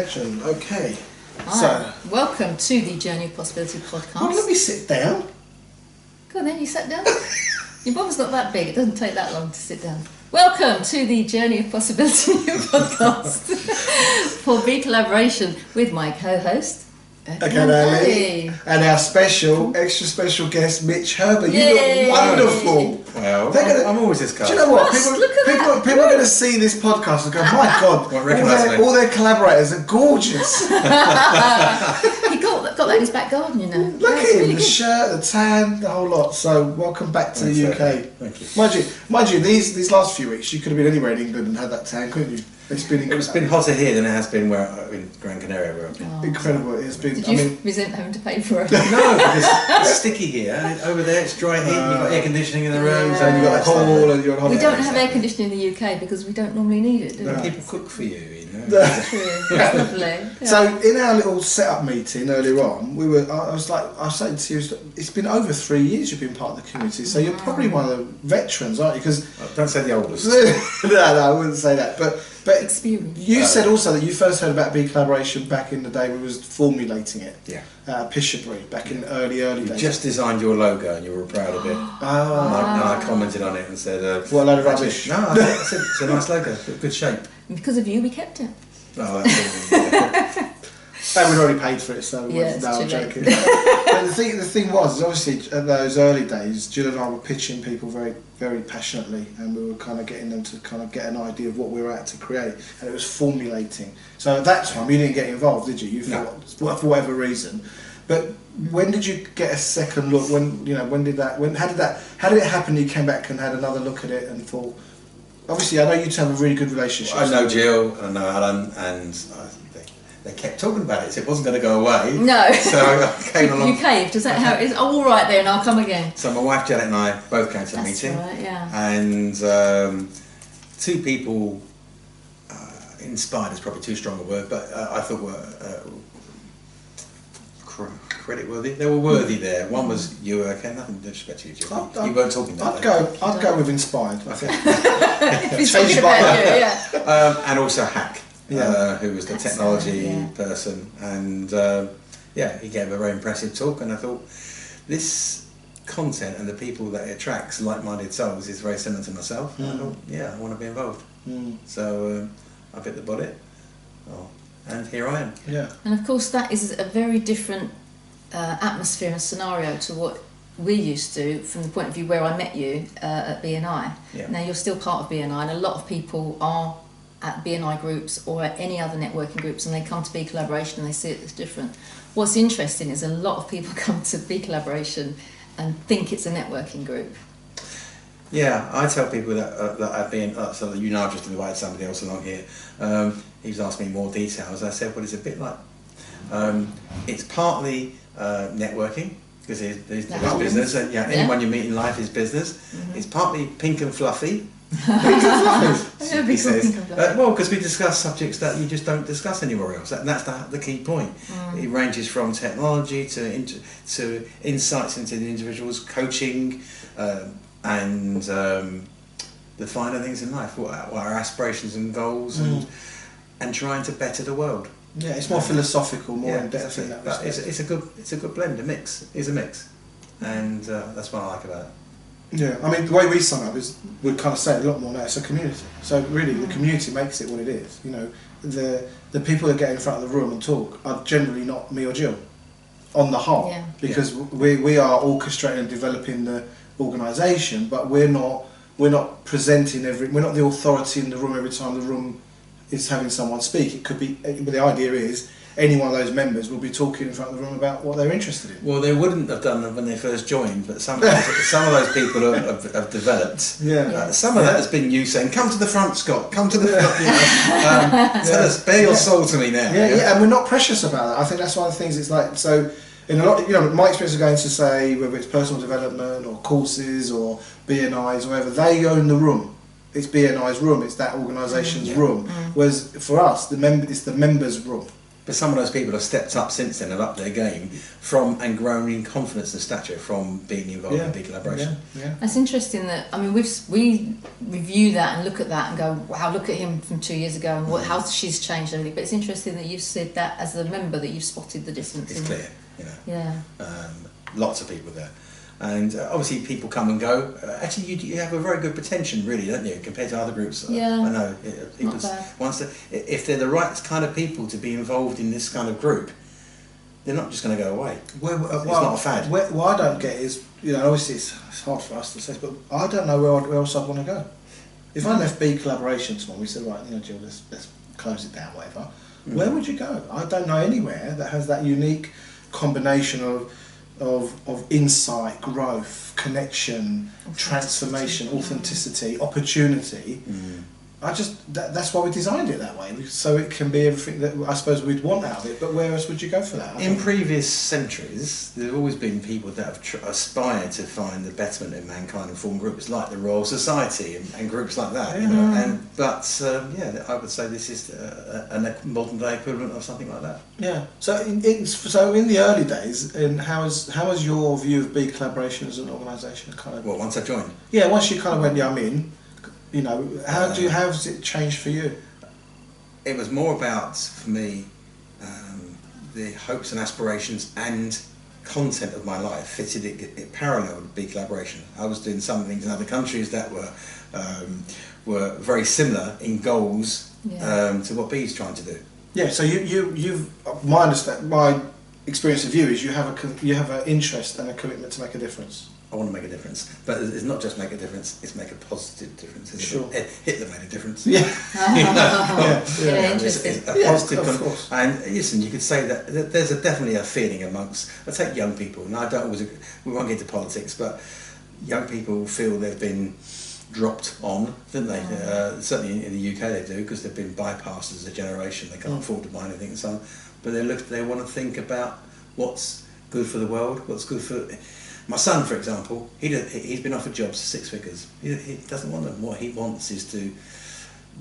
Action. Okay. Hi. So, welcome to the Journey of Possibility podcast. well, let me sit down. Go on then, you sat down. Your bum's not that big, it doesn't take that long to sit down. Welcome to the Journey of Possibility podcast for BeCollaboration with my co-host, Okay, and our extra special guest, Mitch Herbert. You Yay. look wonderful. Well, I'm always this guy. Do you know what? Gosh, look at People are going to see this podcast and go, my God, all their collaborators are gorgeous. He got that in his back garden, you know. Look at him, the shirt, the tan, the whole lot. So, welcome back to the UK. Thank you. Mind you, these last few weeks, you could have been anywhere in England and had that tan, couldn't you? It's been hotter here than it has been in Gran Canaria, where I've been. Oh. Incredible. It's been. Did you resent having to pay for it? No, because it's sticky here. And over there, it's dry heat. You've got air conditioning in the rooms, and you've got a pool, and you're on holiday. We don't have air conditioning in the UK because we don't normally need it, do we? No. People cook for you, you know. That's true. That's lovely. Yeah. So in our little setup meeting earlier on, I was saying to you, it's been over 3 years you've been part of the community, so you're probably one of the veterans, aren't you? Because don't say the oldest. no, I wouldn't say that. But experience. You said also that you first heard about BeCollaboration back in the day when we was formulating it. Yeah. Pisherbury, back in early days. You just designed your logo and you were proud of it. And I commented on it and said, what a load of rubbish. No, I said it's a nice logo, good shape. And because of you, we kept it. Oh, that's And we'd already paid for it, so Yeah, no, I'm too late. joking. But the thing was, obviously, at those early days, Gill and I were pitching people very, very passionately, and we were kind of getting them to kind of get an idea of what we were out to create, and it was formulating. So at that time, you didn't get involved, did you? You thought, for whatever reason. But when did you get a second look? How did it happen? You came back and had another look at it and thought. Obviously, I know you two have a really good relationship. I know Gill, I know Alan, and they kept talking about it, so it wasn't going to go away. No. So I came along. You caved, is that how it is? Oh, all right then, I'll come again. So my wife Janet and I both came to the That's meeting. right, yeah. And two people inspired is probably too strong a word, but I thought were credit worthy. They were worthy there. One was you, Erkan. Nothing disrespect to you, Jill. You weren't talking that day. I'd go with inspired. I think. If he's talking about you, yeah. And also Hack, who was the technology person, and he gave a very impressive talk. And I thought this content and the people that it attracts, like-minded souls, is very similar to myself. And I thought, I want to be involved. So I bit the bullet, and here I am. Yeah. And of course, that is a very different atmosphere and scenario to what we're used to from the point of view where I met you at BNI. Yeah. Now, you're still part of BNI, and a lot of people are at BNI groups or at any other networking groups, and they come to BeCollaboration and they see it as different. What's interesting is a lot of people come to BeCollaboration and think it's a networking group. Yeah, I tell people that I've been, so that I've just invited somebody else along here. He's asked me more details. I said, well, it's a bit like, it's partly networking, because there's business, and anyone you meet in life is business. It's partly pink and fluffy. He says, well, because we discuss subjects that you just don't discuss anywhere else, and that's the key point. It ranges from technology to insights into the individual's coaching, and the finer things in life, what our aspirations and goals, and trying to better the world. Yeah, it's more philosophical, more in depth. It's a good blend. It's a mix, and that's what I like about it. Yeah, I mean, the way we sum up is we kind of say it a lot more now. It's a community. So really, the community makes it what it is. You know, the people that get in front of the room and talk are generally not me or Jill, on the whole, because we are orchestrating and developing the organisation, but we're not presenting we're not the authority in the room every time the room is having someone speak. It could be, but the idea is any one of those members will be talking in front of the room about what they're interested in. Well, they wouldn't have done it when they first joined, but some of those people have developed. Yeah. Some of that has been you saying, "Come to the front, Scott. Come to the front." Tell us, bare your soul to me now. Yeah, and we're not precious about that. I think that's one of the things. It's like, so in a lot, my experience of going to, say, whether it's personal development or courses or BNIs or whatever, they own the room. It's BNI's room. It's that organisation's room. Whereas for us, it's the members' room. But some of those people have stepped up since then and upped their game from and grown in confidence and stature from being involved in BeCollaboration. Yeah. That's interesting. That I mean, we review that and look at that and go, wow, look at him from 2 years ago and how she's changed and everything. But it's interesting that you've said that as a member that you've spotted the difference. It's clear, you know. Yeah. Lots of people there. And obviously people come and go. Actually, you have a very good retention, really, don't you, compared to other groups? Yeah, I know. not bad. If they're the right kind of people to be involved in this kind of group, they're not just going to go away. It's not a fad. What I don't get is, you know, obviously it's hard for us to say, but I don't know where else I'd want to go. If I left BeCollaboration tomorrow, we said, right, you know, Jill, let's close it down, whatever. Where would you go? I don't know anywhere that has that unique combination of insight, growth, connection, transformation, authenticity, opportunity. That's why we designed it that way, so it can be everything that I suppose we'd want out of it. But where else would you go for that? In previous centuries, there have always been people that have aspired to find the betterment in mankind and form groups like the Royal Society and groups like that. You know, I would say this is a modern day equivalent of something like that. Yeah. So in the early days, and how has your view of BeCollaboration as an organisation kind of? Well, once I joined. Yeah, once you kind of went, yeah, I'm in. You know, how has it changed for you? It was more about, for me, the hopes and aspirations and content of my life fitted it paralleled BeCollaboration. I was doing some things in other countries that were very similar in goals to what Be's trying to do. Yeah. So you've my experience of you is you have an interest and a commitment to make a difference. I want to make a difference, but it's not just make a difference; it's make a positive difference. Sure. Hitler made a difference. Yeah, interesting. It's a positive, of course. And listen, you could say that there's definitely a feeling amongst. I take young people, and I don't always. We won't get into politics, but young people feel they've been dropped on, don't they? Certainly in the UK they do, because they've been bypassed as a generation. They can't afford to buy anything and so on. But they want to think about what's good for the world, what's good for. My son, for example, he's been offered jobs for 6 figures. He doesn't want them. What he wants is to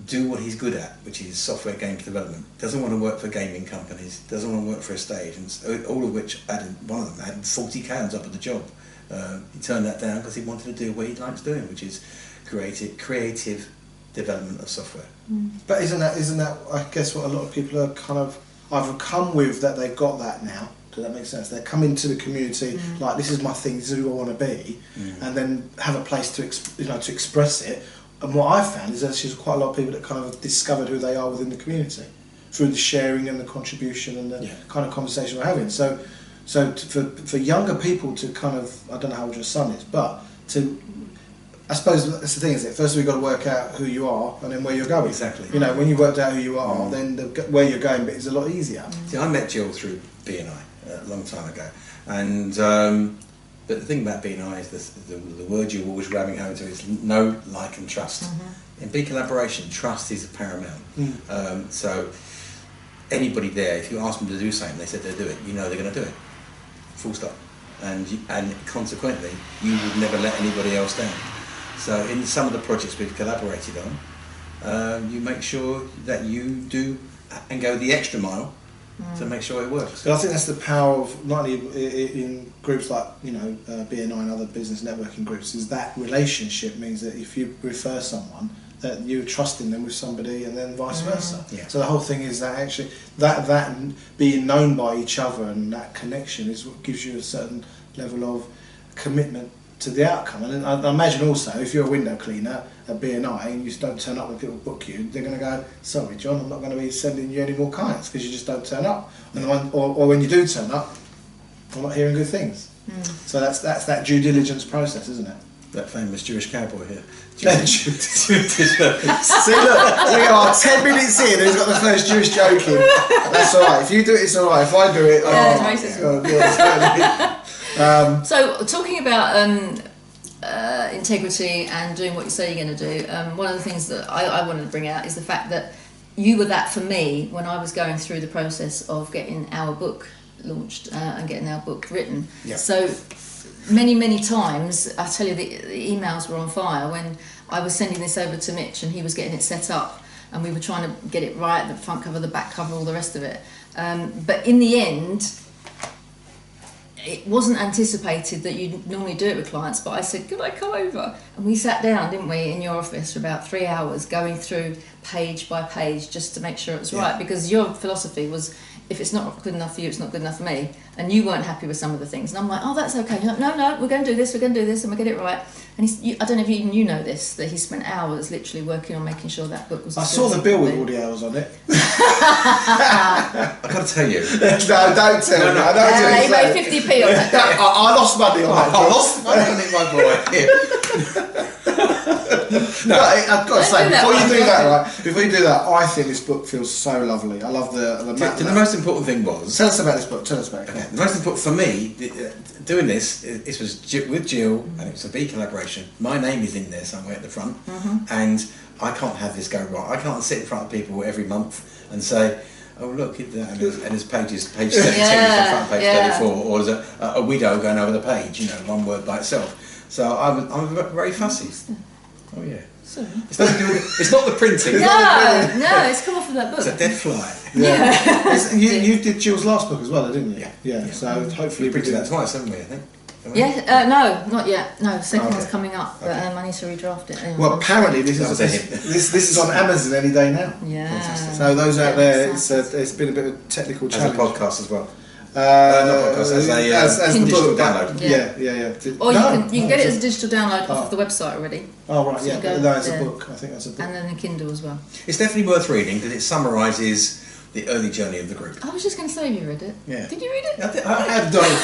do what he's good at, which is software games development. Doesn't want to work for gaming companies. Doesn't want to work for estate agents. All of which one of them had 40K on top of the job. He turned that down because he wanted to do what he likes doing, which is creative development of software. But isn't that I guess what a lot of people are kind of either come with, that they've got that now. Does that make sense? They come into the community like, this is my thing, this is who I want to be, and then have a place to express it. And what I've found is actually there's quite a lot of people that kind of have discovered who they are within the community through the sharing and the contribution and the kind of conversation we're having. So for younger people to kind of, I don't know how old your son is, but I suppose that's the thing, isn't it? First we've got to work out who you are and then where you're going. Exactly. You know, when you've worked out who you are, then where you're going bit is a lot easier. See, I met Gill through BNI a long time ago, and but the thing about BNI is the word you're always grabbing home to is know, like and trust. In BeCollaboration, trust is paramount. So anybody there, if you ask them to do something, they said they'll do it, you know they're going to do it. Full stop. And consequently, you would never let anybody else down. So in some of the projects we've collaborated on, you make sure that you do and go the extra mile to make sure it works. But I think that's the power of, not only in groups like, you know, BNI and other business networking groups, is that relationship means that if you refer someone, that you're trusting them with somebody, and then vice versa. So the whole thing is that actually that being known by each other and that connection is what gives you a certain level of commitment to the outcome. And I imagine also, if you're a window cleaner at BNI and you don't turn up when people book you, they're going to go, sorry John, I'm not going to be sending you any more clients because you just don't turn up. Or when you do turn up, I'm not hearing good things. So that's that due diligence process, isn't it? That famous Jewish cowboy here. See, look, 10 minutes in, he's got the first Jewish joke in. That's alright. If you do it, it's alright. If I do it, it's racist. So, talking about integrity and doing what you say you're going to do, one of the things that I wanted to bring out is the fact that you were that for me when I was going through the process of getting our book launched and getting our book written. So many times, I tell you, the emails were on fire when I was sending this over to Mitch and he was getting it set up and we were trying to get it right, the front cover, the back cover, all the rest of it. But in the end, it wasn't anticipated that you'd normally do it with clients, but I said, could I come over? And we sat down, didn't we, in your office for about 3 hours, going through page by page just to make sure it was right, because your philosophy was, if it's not good enough for you, it's not good enough for me, and you weren't happy with some of the things. And I'm like, oh, that's okay. You're like, no, we're going to do this, and we'll get it right. And I don't know if even you know this, that he spent hours literally working on making sure that book was... I saw the bill with all the hours on it. I got to tell you. No, don't tell me. He made 50p on that. I lost money on that. I lost money on it, my boy. No, I've got to say, before you do that, I think this book feels so lovely. I love the map. The most important thing was... Tell us about this book, tell us about it. Okay. The most important for me, doing this was with Gill, and it was a BeCollaboration. My name is in there somewhere at the front, and I can't have this go wrong. I can't sit in front of people every month and say, oh look at that, and there's page 17 is the front page 34, or there's a widow going over the page, you know, one word by itself. So I'm very fussy. Oh yeah. Sorry. It's nothing to do with it's not the printing. No, it's come off of that book. It's a dead fly. Yeah. You did Gill's last book as well, didn't you? Yeah. So hopefully we printed that twice, haven't we? I think. No, not yet. No, second one's coming up, but I need to redraft it. Anyway. Well, apparently this is on Amazon any day now. Yeah. Fantastic. So those out there, it's been a bit of a technical challenge. As a podcast as well. Not podcast, as the digital book download. Yeah. Or you can get it as a digital download off of the website already. Oh right, So yeah. That's a book. I think that's a book. And then a Kindle as well. It's definitely worth reading because it summarises the early journey of the group. I was just going to say, you read it. Yeah. Did you read it? I have done it.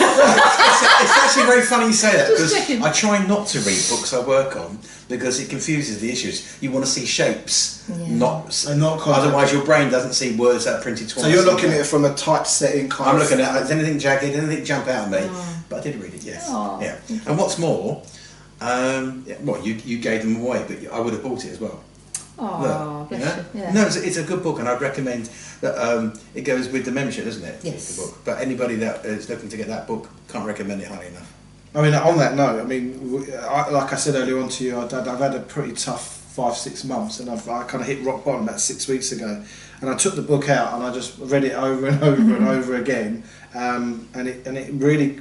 It's actually very funny you say that because I try not to read books I work on because it confuses the issues. You want to see shapes, not otherwise your brain doesn't see words that are printed twice. So you're looking at it from a typesetting kind I'm of... looking at it. Is anything jagged? Anything jump out at me? But I did read it, yes. Yeah. And what's more, you gave them away, but I would have bought it as well. Oh, bless you. Yeah. No, it's a good book, and I'd recommend that it goes with the membership, doesn't it? Yes. The book. But anybody that is looking to get that book can't recommend it highly enough. I mean, on that note, like I said earlier on to you, I've had a pretty tough 5-6 months, and I kind of hit rock bottom about 6 weeks ago, and I took the book out and I just read it over and over and over again, and it really,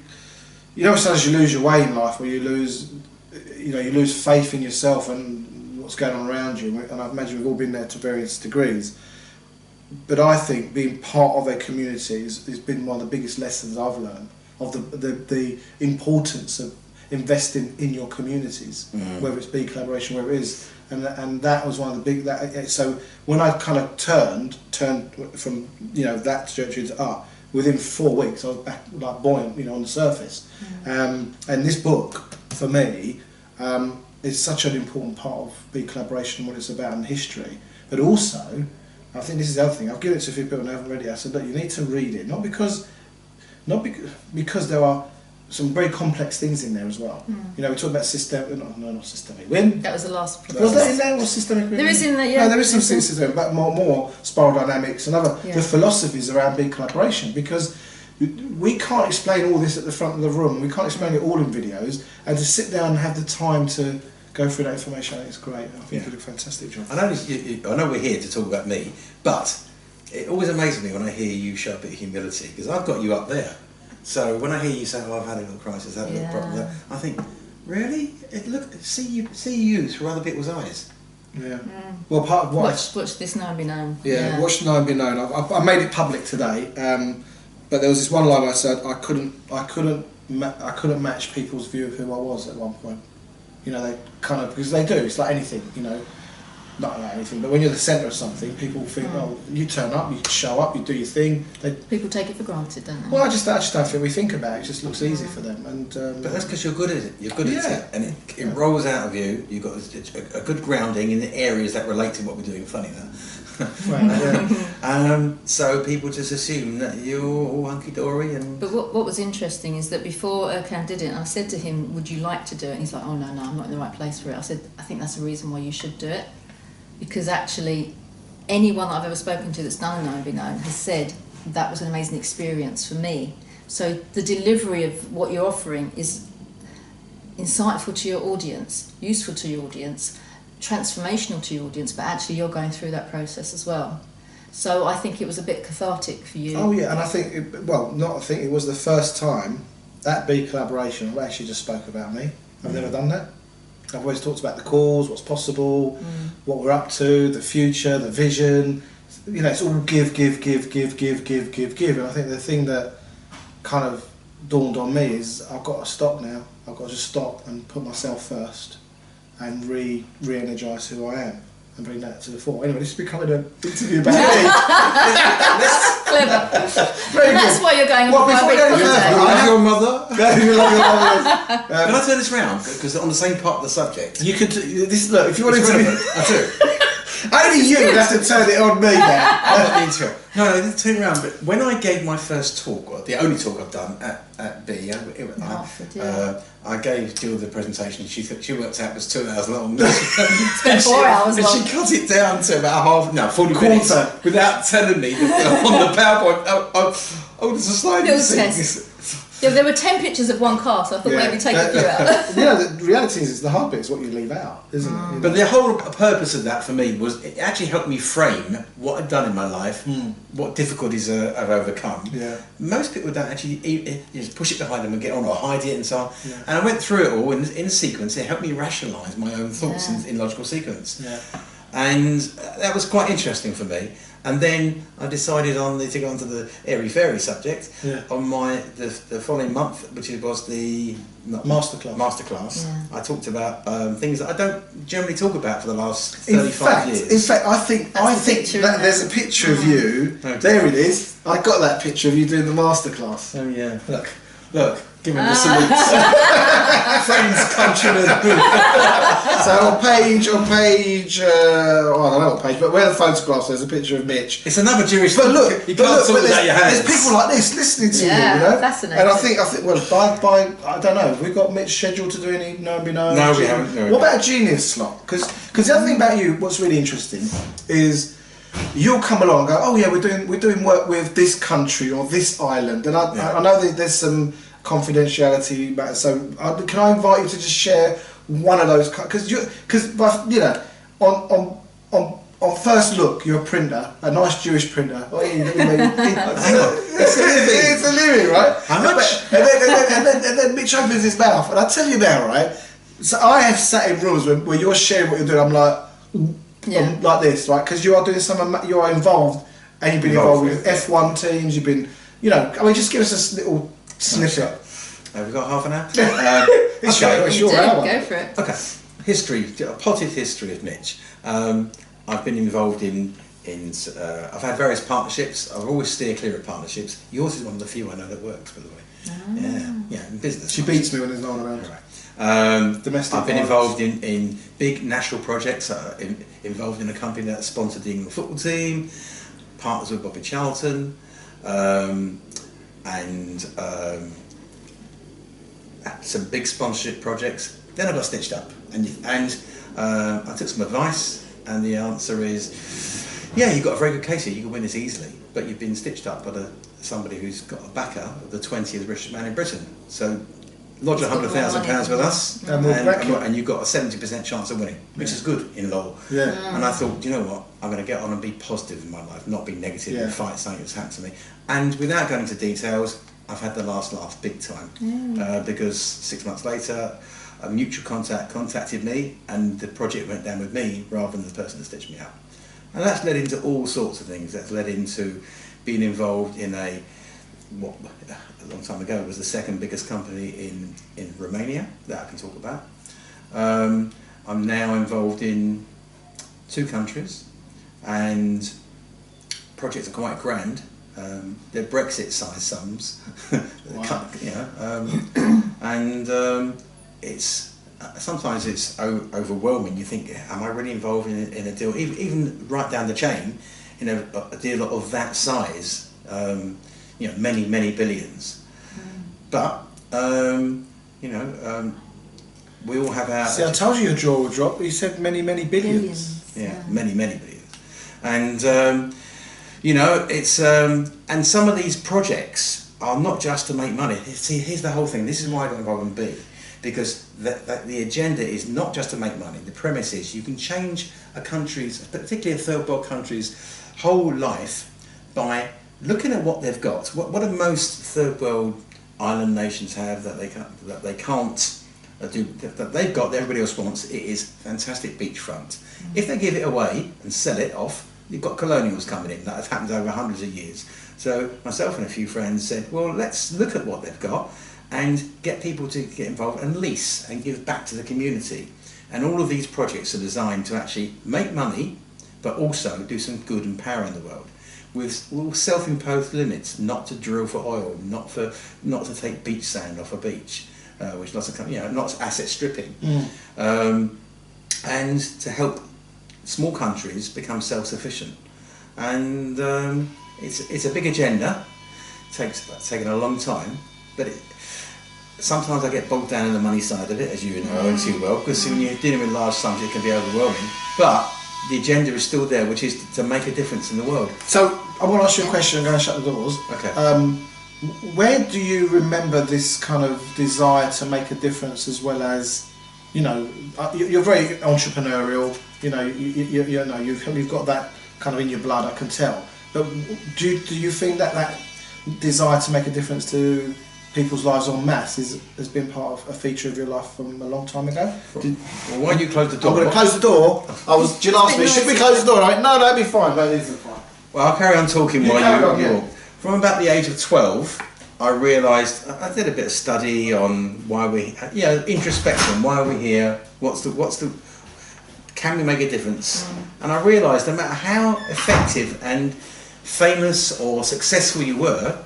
sometimes you lose your way in life, where you lose faith in yourself and what's going on around you, and I imagine we've all been there to various degrees. But I think being part of a community has been one of the biggest lessons I've learned of the importance of investing in your communities, whether it's BeCollaboration, wherever it is, and that was one of the big. So when I kind of turned from that trajectory to up, within 4 weeks I was back like buoyant, on the surface. And this book for me. It's such an important part of BeCollaboration and what it's about and history. But also, I think this is the other thing, I've given it to a few people and I haven't read it. I said, look, you need to read it, not because there are some very complex things in there as well. We talk about systemic, not systemic. When? That was the last. Was that in there or systemic? There is in there, yeah. No, there is some things systemic, but more spiral dynamics and other the philosophies around BeCollaboration, because we can't explain all this at the front of the room. We can't explain it all in videos, and to sit down and have the time to go through that information, I think it's great. I think you did a fantastic job. I know we're here to talk about me, but it always amazes me when I hear you show up at humility, because I've got you up there. So when I hear you say, "Oh, I've had a little crisis, I've had a little problem," I think, really, see you through other people's eyes. Yeah. Well, part of what watch this now and be known. Yeah, watch now and be known. I made it public today. But there was this one line I said I couldn't match people's view of who I was at one point. They kind of, because they do. It's like anything, not like anything. But when you're the centre of something, people think, well, you turn up, you show up, you do your thing. People take it for granted, don't they? Well, I just don't think we think about it. It just looks easy for them. And but that's because you're good at it. You're good at it, and it rolls out of you. You've got a good grounding in the areas that relate to what we're doing. Funny that. So people just assume that you're all hunky-dory. But what was interesting is that before Erkan did it, I said to him, would you like to do it? And he's like, oh no, I'm not in the right place for it. I said, I think that's the reason why you should do it, because actually anyone that I've ever spoken to that's done a Know and Be Known has said that was an amazing experience for me. So the delivery of what you're offering is insightful to your audience, useful to your audience, transformational to your audience, but actually you're going through that process as well. So I think it was a bit cathartic for you. Oh yeah, and I think, it was the first time at BeCollaboration I actually just spoke about me. I've never done that. I've always talked about the cause, what's possible, what we're up to, the future, the vision. You know, it's all give. And I think the thing that kind of dawned on me is I've got to stop now. I've got to just stop and put myself first and re-energise who I am and bring that to the fore. Anyway, this is becoming an interview about me. Clever. Very And that's good. why you're going on Well, the before we private go further, contact. I love your mother. You love your mother. Can I turn this round? Because on the same part of the subject. You could look if you wanted It's to. relevant. I do. Only you would have to turn it on me now. I'm not the intro. No, I didn't turn it around. But when I gave my first talk, or the only talk I've done at B, I gave Gill the presentation. She worked out it was 2 hours long. It's been 4 hours and long. she cut it down to about 40 minutes without telling me that on the PowerPoint. There's a slide. Little test. Yeah, there were 10 pictures of one car, so I thought maybe take a few out. You know, the reality is the hard bit is what you leave out, isn't it? You know? But the whole purpose of that for me was it actually helped me frame what I'd done in my life, what difficulties I've overcome. Yeah. Most people don't actually just push it behind them and get on or hide it and so on. Yeah. And I went through it all in sequence. It helped me rationalise my own thoughts in logical sequence. Yeah. And that was quite interesting for me. And then I decided to go on to the airy-fairy subject on the following month, which was the masterclass. Yeah. I talked about things that I don't generally talk about for the last 35 years. In fact, I think that there's a picture of you. Okay. There it is. I got that picture of you doing the masterclass. Oh yeah, look, give him the salutes. Friends, countrymen. So on page, I don't know what page, but where the photographs, there's a picture of Mitch. It's another Jewish. But look, you can't talk without your hands. there's people like this listening to you, you know. Fascinating. And I think, by I don't know, have we got Mitch scheduled to do any? No, we haven't. No, what about a genius slot? Because the other thing about you, what's really interesting, is you'll come along and go, oh yeah, we're doing work with this country or this island, and I know that there's some confidentiality matters. So can I invite you to just share one of those? Because you know, on first look, you're a printer, a nice Jewish printer. It's a living, right? How much? And then Mitch opens his mouth, and I tell you now, right? So I have sat in rooms where you're sharing what you're doing. I'm like, like this, right? Because you are doing you are involved, and you've been involved with F1 teams. You've been, you know, I mean, just give us a little snippet. Have we got half an hour? It's your hour. Go for it. Okay, history, a potted history of Mitch. I've been involved in I've had various partnerships. I've always steer clear of partnerships. Yours is one of the few I know that works, by the way. Yeah, in business. She beats me when there's no one around. Right. Domestic I've been violence. involved in big national projects. Involved in a company that sponsored the England football team. Partners with Bobby Charlton, and some big sponsorship projects. Then I got stitched up, and I took some advice, and the answer is, yeah, you've got a very good case here. You can win this easily, but you've been stitched up by somebody who's got a backer of the 20th richest man in Britain. So lodge £100,000 with us, and you've got a 70% chance of winning, which is good in law. Yeah. And I thought, you know what, I'm going to get on and be positive in my life, not be negative and fight something that's happened to me. And without going into details, I've had the last laugh big time, because 6 months later, a mutual contact contacted me, and the project went down with me rather than the person that stitched me up. And that's led into all sorts of things. That's led into being involved in what a long time ago was the second biggest company in Romania that I can talk about. I'm now involved in 2 countries, and projects are quite grand. They're Brexit-sized sums, Wow. And it's sometimes it's overwhelming. You think, am I really involved in a deal, even right down the chain, in a deal of that size? Many billions. But we all have our. See, I told you your jaw would drop. You said many billions. Yeah, many billions. And it's and some of these projects are not just to make money. See, here's the whole thing. This is why I got involved in B. because the agenda is not just to make money. The premise is you can change a country's, particularly a third world country's, whole life by looking at what they've got. What do most third world island nations have that they can't do, that they've got, that everybody else wants? It is fantastic beachfront. If they give it away and sell it off, you've got colonials coming in. That has happened over hundreds of years. So myself and a few friends said, well, let's look at what they've got and get people to get involved and lease and give back to the community. And all of these projects are designed to actually make money, but also do some good and power in the world, with self-imposed limits: not to drill for oil, not to take beach sand off a beach, which lots of not asset stripping, and to help small countries become self-sufficient. And it's a big agenda. It's taken a long time, but sometimes I get bogged down in the money side of it, as you know too well, because when you're dealing with large sums, it can be overwhelming. But the agenda is still there, which is to make a difference in the world. So I want to ask you a question. I'm going to shut the doors. Okay. Where do you remember this kind of desire to make a difference, as well as, you're very entrepreneurial. You've got that kind of in your blood, I can tell. But do you think that desire to make a difference to people's lives en masse has been part of a feature of your life from a long time ago? Well, why don't you close the door? I'm going to close the door. Jill asked me, should we close the door? I went, no, that'd be fine. No, it isn't fine. Well, I'll carry on talking while you walk. From about the age of 12, I realised, I did a bit of study on why introspection, why are we here, can we make a difference? And I realised no matter how effective and famous or successful you were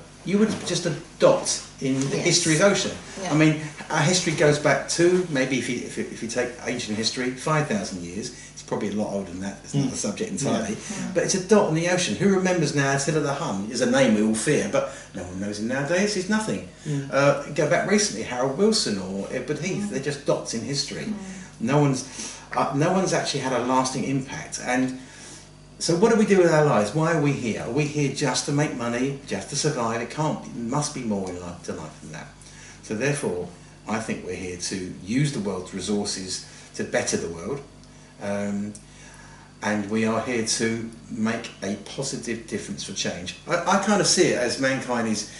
just a dot in the history's ocean. Yeah. I mean, our history goes back to, maybe if you take ancient history, 5,000 years. It's probably a lot older than that. It's not the subject entirely. Yeah. But it's a dot in the ocean. Who remembers now Attila the Hun? Is a name we all fear, but no one knows him nowadays. He's nothing. Go back recently, Harold Wilson or Edward Heath. They're just dots in history. No one's actually had a lasting impact. And so what do we do with our lives? Why are we here? Are we here just to make money, just to survive? It must be more in life than that. So therefore, I think we're here to use the world's resources to better the world. And we are here to make a positive difference for change. I kind of see it as mankind is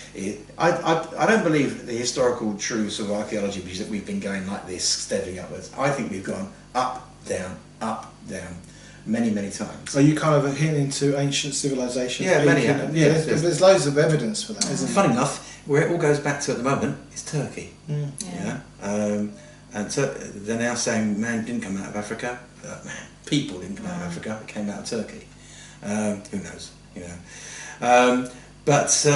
I don't believe the historical truths of archaeology, which is that we've been going like this, steadily upwards. I think we've gone up, down, many, many times. Are you kind of hinting to ancient civilizations? Yeah, many. There's loads of evidence for that, isn't there? Funny enough, where it all goes back to at the moment is Turkey. And they're now saying man didn't come out of Africa. People didn't come out of Africa. It came out of Turkey. Who knows? But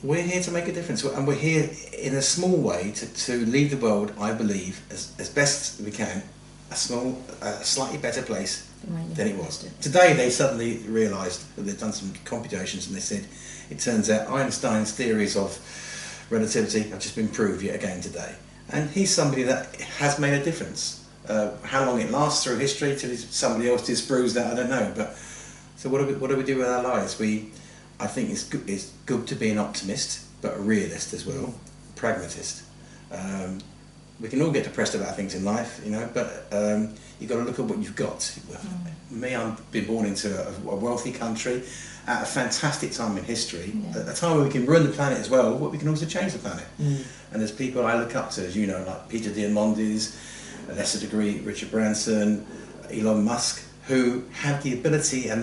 we're here to make a difference, and we're here in a small way to leave the world, I believe, as best we can, a slightly better place than it was. Today they suddenly realised that they've done some computations, and they said it turns out Einstein's theories of relativity have just been proved yet again today. And he's somebody that has made a difference. How long it lasts through history till somebody else disproves that, I don't know. But so what do we do with our lives? I think it's good to be an optimist, but a realist as well, pragmatist. We can all get depressed about things in life, but you've got to look at what you've got. Me, I've been born into a wealthy country at a fantastic time in history, at a time where we can ruin the planet as well, but we can also change the planet. And there's people I look up to, as you know, like Peter Diamandis, a lesser degree Richard Branson, Elon Musk, who have the ability and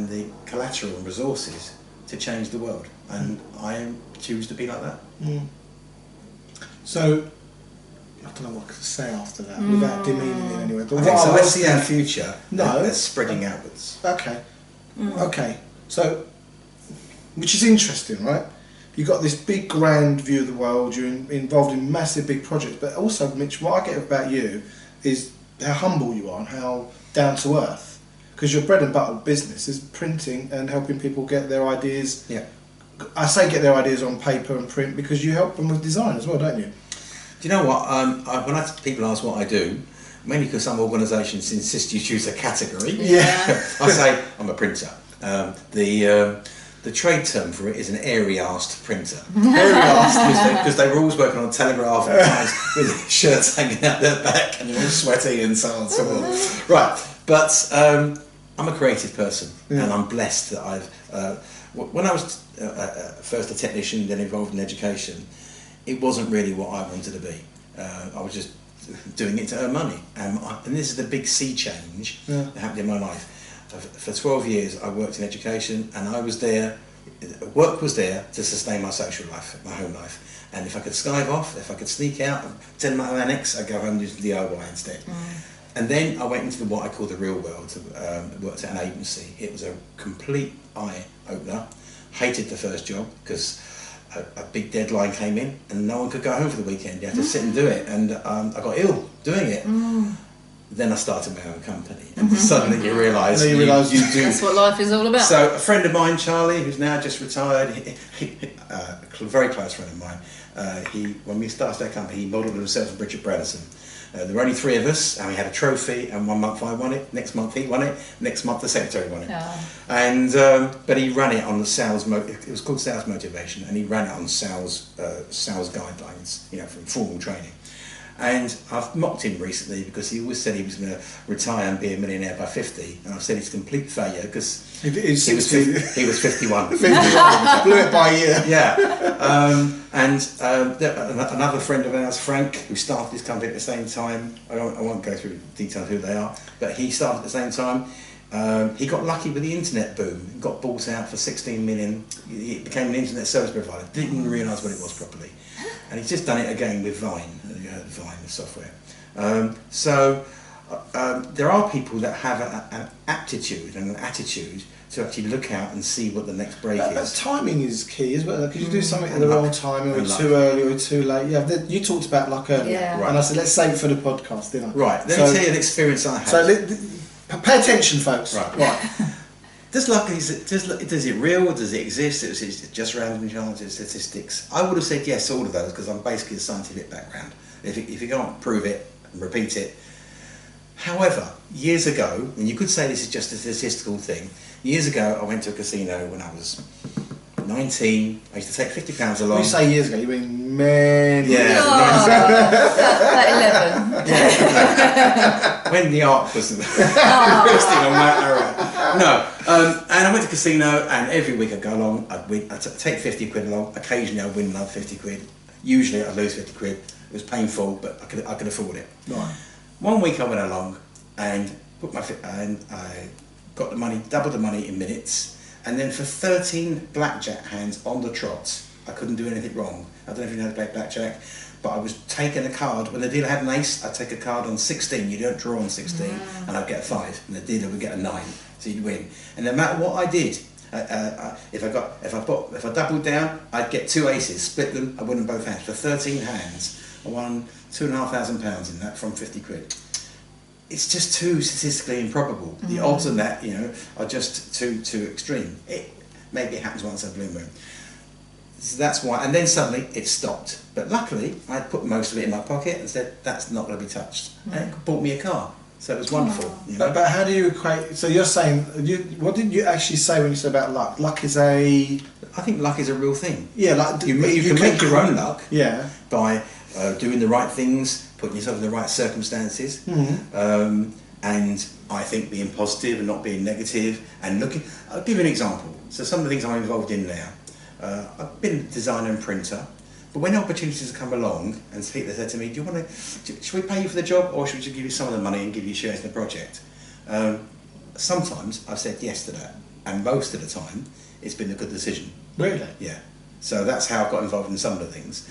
the collateral and resources to change the world. And I choose to be like that. So, I don't know what to say after that, without demeaning it anyway. But so let's see our future that's spreading outwards. Okay. Okay. So, which is interesting, right? You've got this big grand view of the world, you're involved in massive big projects, but also, Mitch, what I get about you is how humble you are and how down to earth. Because your bread and butter business is printing and helping people get their ideas. Yeah. I say get their ideas on paper and print because you help them with design as well, don't you? Do you know what? When people ask what I do, mainly because some organisations insist you choose a category. Yeah. I say I'm a printer. The The trade term for it is an airy-arsed printer. Airy-arsed. Because they were always working on a telegraph at times with their shirts hanging out their back and they're all sweaty and so on and so on. Right, but I'm a creative person and I'm blessed that when I was first a technician, then involved in education, it wasn't really what I wanted to be. I was just doing it to earn money. And this is the big sea change that happened in my life. For 12 years I worked in education and work was there to sustain my social life, my home life. And if I could skive off, if I could sneak out, attend my annex, I'd go home and do DIY instead. And then I went into what I call the real world. Worked at an agency. It was a complete eye-opener. Hated the first job because a big deadline came in and no one could go home for the weekend. You had to sit and do it. And I got ill doing it. Then I started my own company, and suddenly you realise you do. That's what life is all about. So a friend of mine, Charlie, who's now just retired, a very close friend of mine, when we started our company, he modelled himself and Bridget Branson. There were only 3 of us, and we had a trophy, and 1 month I won it, next month he won it, next month the secretary won it. And but he ran it on the sales, it was called Sales Motivation, and he ran it on sales guidelines, from formal training. And I've mocked him recently because he always said he was going to retire and be a millionaire by 50, and I've said it's a complete failure because he was 51. 51. Blew it by a year. Yeah. Another friend of ours, Frank, who started his company at the same time, I won't go through details who they are, but he started at the same time. He got lucky with the internet boom, got bought out for 16 million, he became an internet service provider, didn't even realise what it was properly. And he's just done it again with Vine, Vine, the software. There are people that have an aptitude and an attitude to actually look out and see what the next break is. But timing is key, isn't it? Because you do something at the wrong time, or too early, or too late. Yeah, you talked about luck earlier, and I said let's save it for the podcast, didn't I? Right. Let me tell you an experience I had. So pay attention, folks. Right. Does luck, does it real, does it exist? Is it just random chances, statistics? I would have said yes to all of those because I'm basically a scientific background. If you can't prove it and repeat it. However, years ago, and you could say this is just a statistical thing, years ago I went to a casino when I was 19. I used to take £50 along. When you say years ago, you mean many years ago. About 11. Yeah. When the art was resting on that era. No. And I went to casino, and every week I'd go along, I'd take 50 quid along, occasionally I'd win another 50 quid. Usually I'd lose 50 quid. It was painful, but I could afford it. Right. One week I went along and I got the money, doubled the money in minutes. And then for 13 blackjack hands on the trot, I couldn't do anything wrong. I don't know if you know how to play blackjack, but I was taking a card. When the dealer had an ace, I'd take a card on 16. You don't draw on 16, and I'd get a 5, and the dealer would get a 9, so you'd win. And no matter what I did, if I doubled down, I'd get 2 aces, split them, I win them both hands. For 13 hands, I won £2,500 in that from 50 quid. It's just too statistically improbable. The odds on that, are just too extreme. Maybe it happens once in a blue moon. So that's why, and then suddenly it stopped. But luckily, I'd put most of it in my pocket and said, that's not going to be touched. And it bought me a car. So it was wonderful. But how do you equate, so you're saying, what did you actually say when you said about luck? Luck is I think luck is a real thing. Yeah, like you can make your own luck by doing the right things, putting yourself in the right circumstances, and I think being positive and not being negative and looking. I'll give you an example. So some of the things I'm involved in now, I've been a designer and printer, but when opportunities come along and people said to me, should we pay you for the job or should we just give you some of the money and give you shares in the project? Sometimes I've said yes to that, and most of the time it's been a good decision. Really? Yeah. So that's how I got involved in some of the things,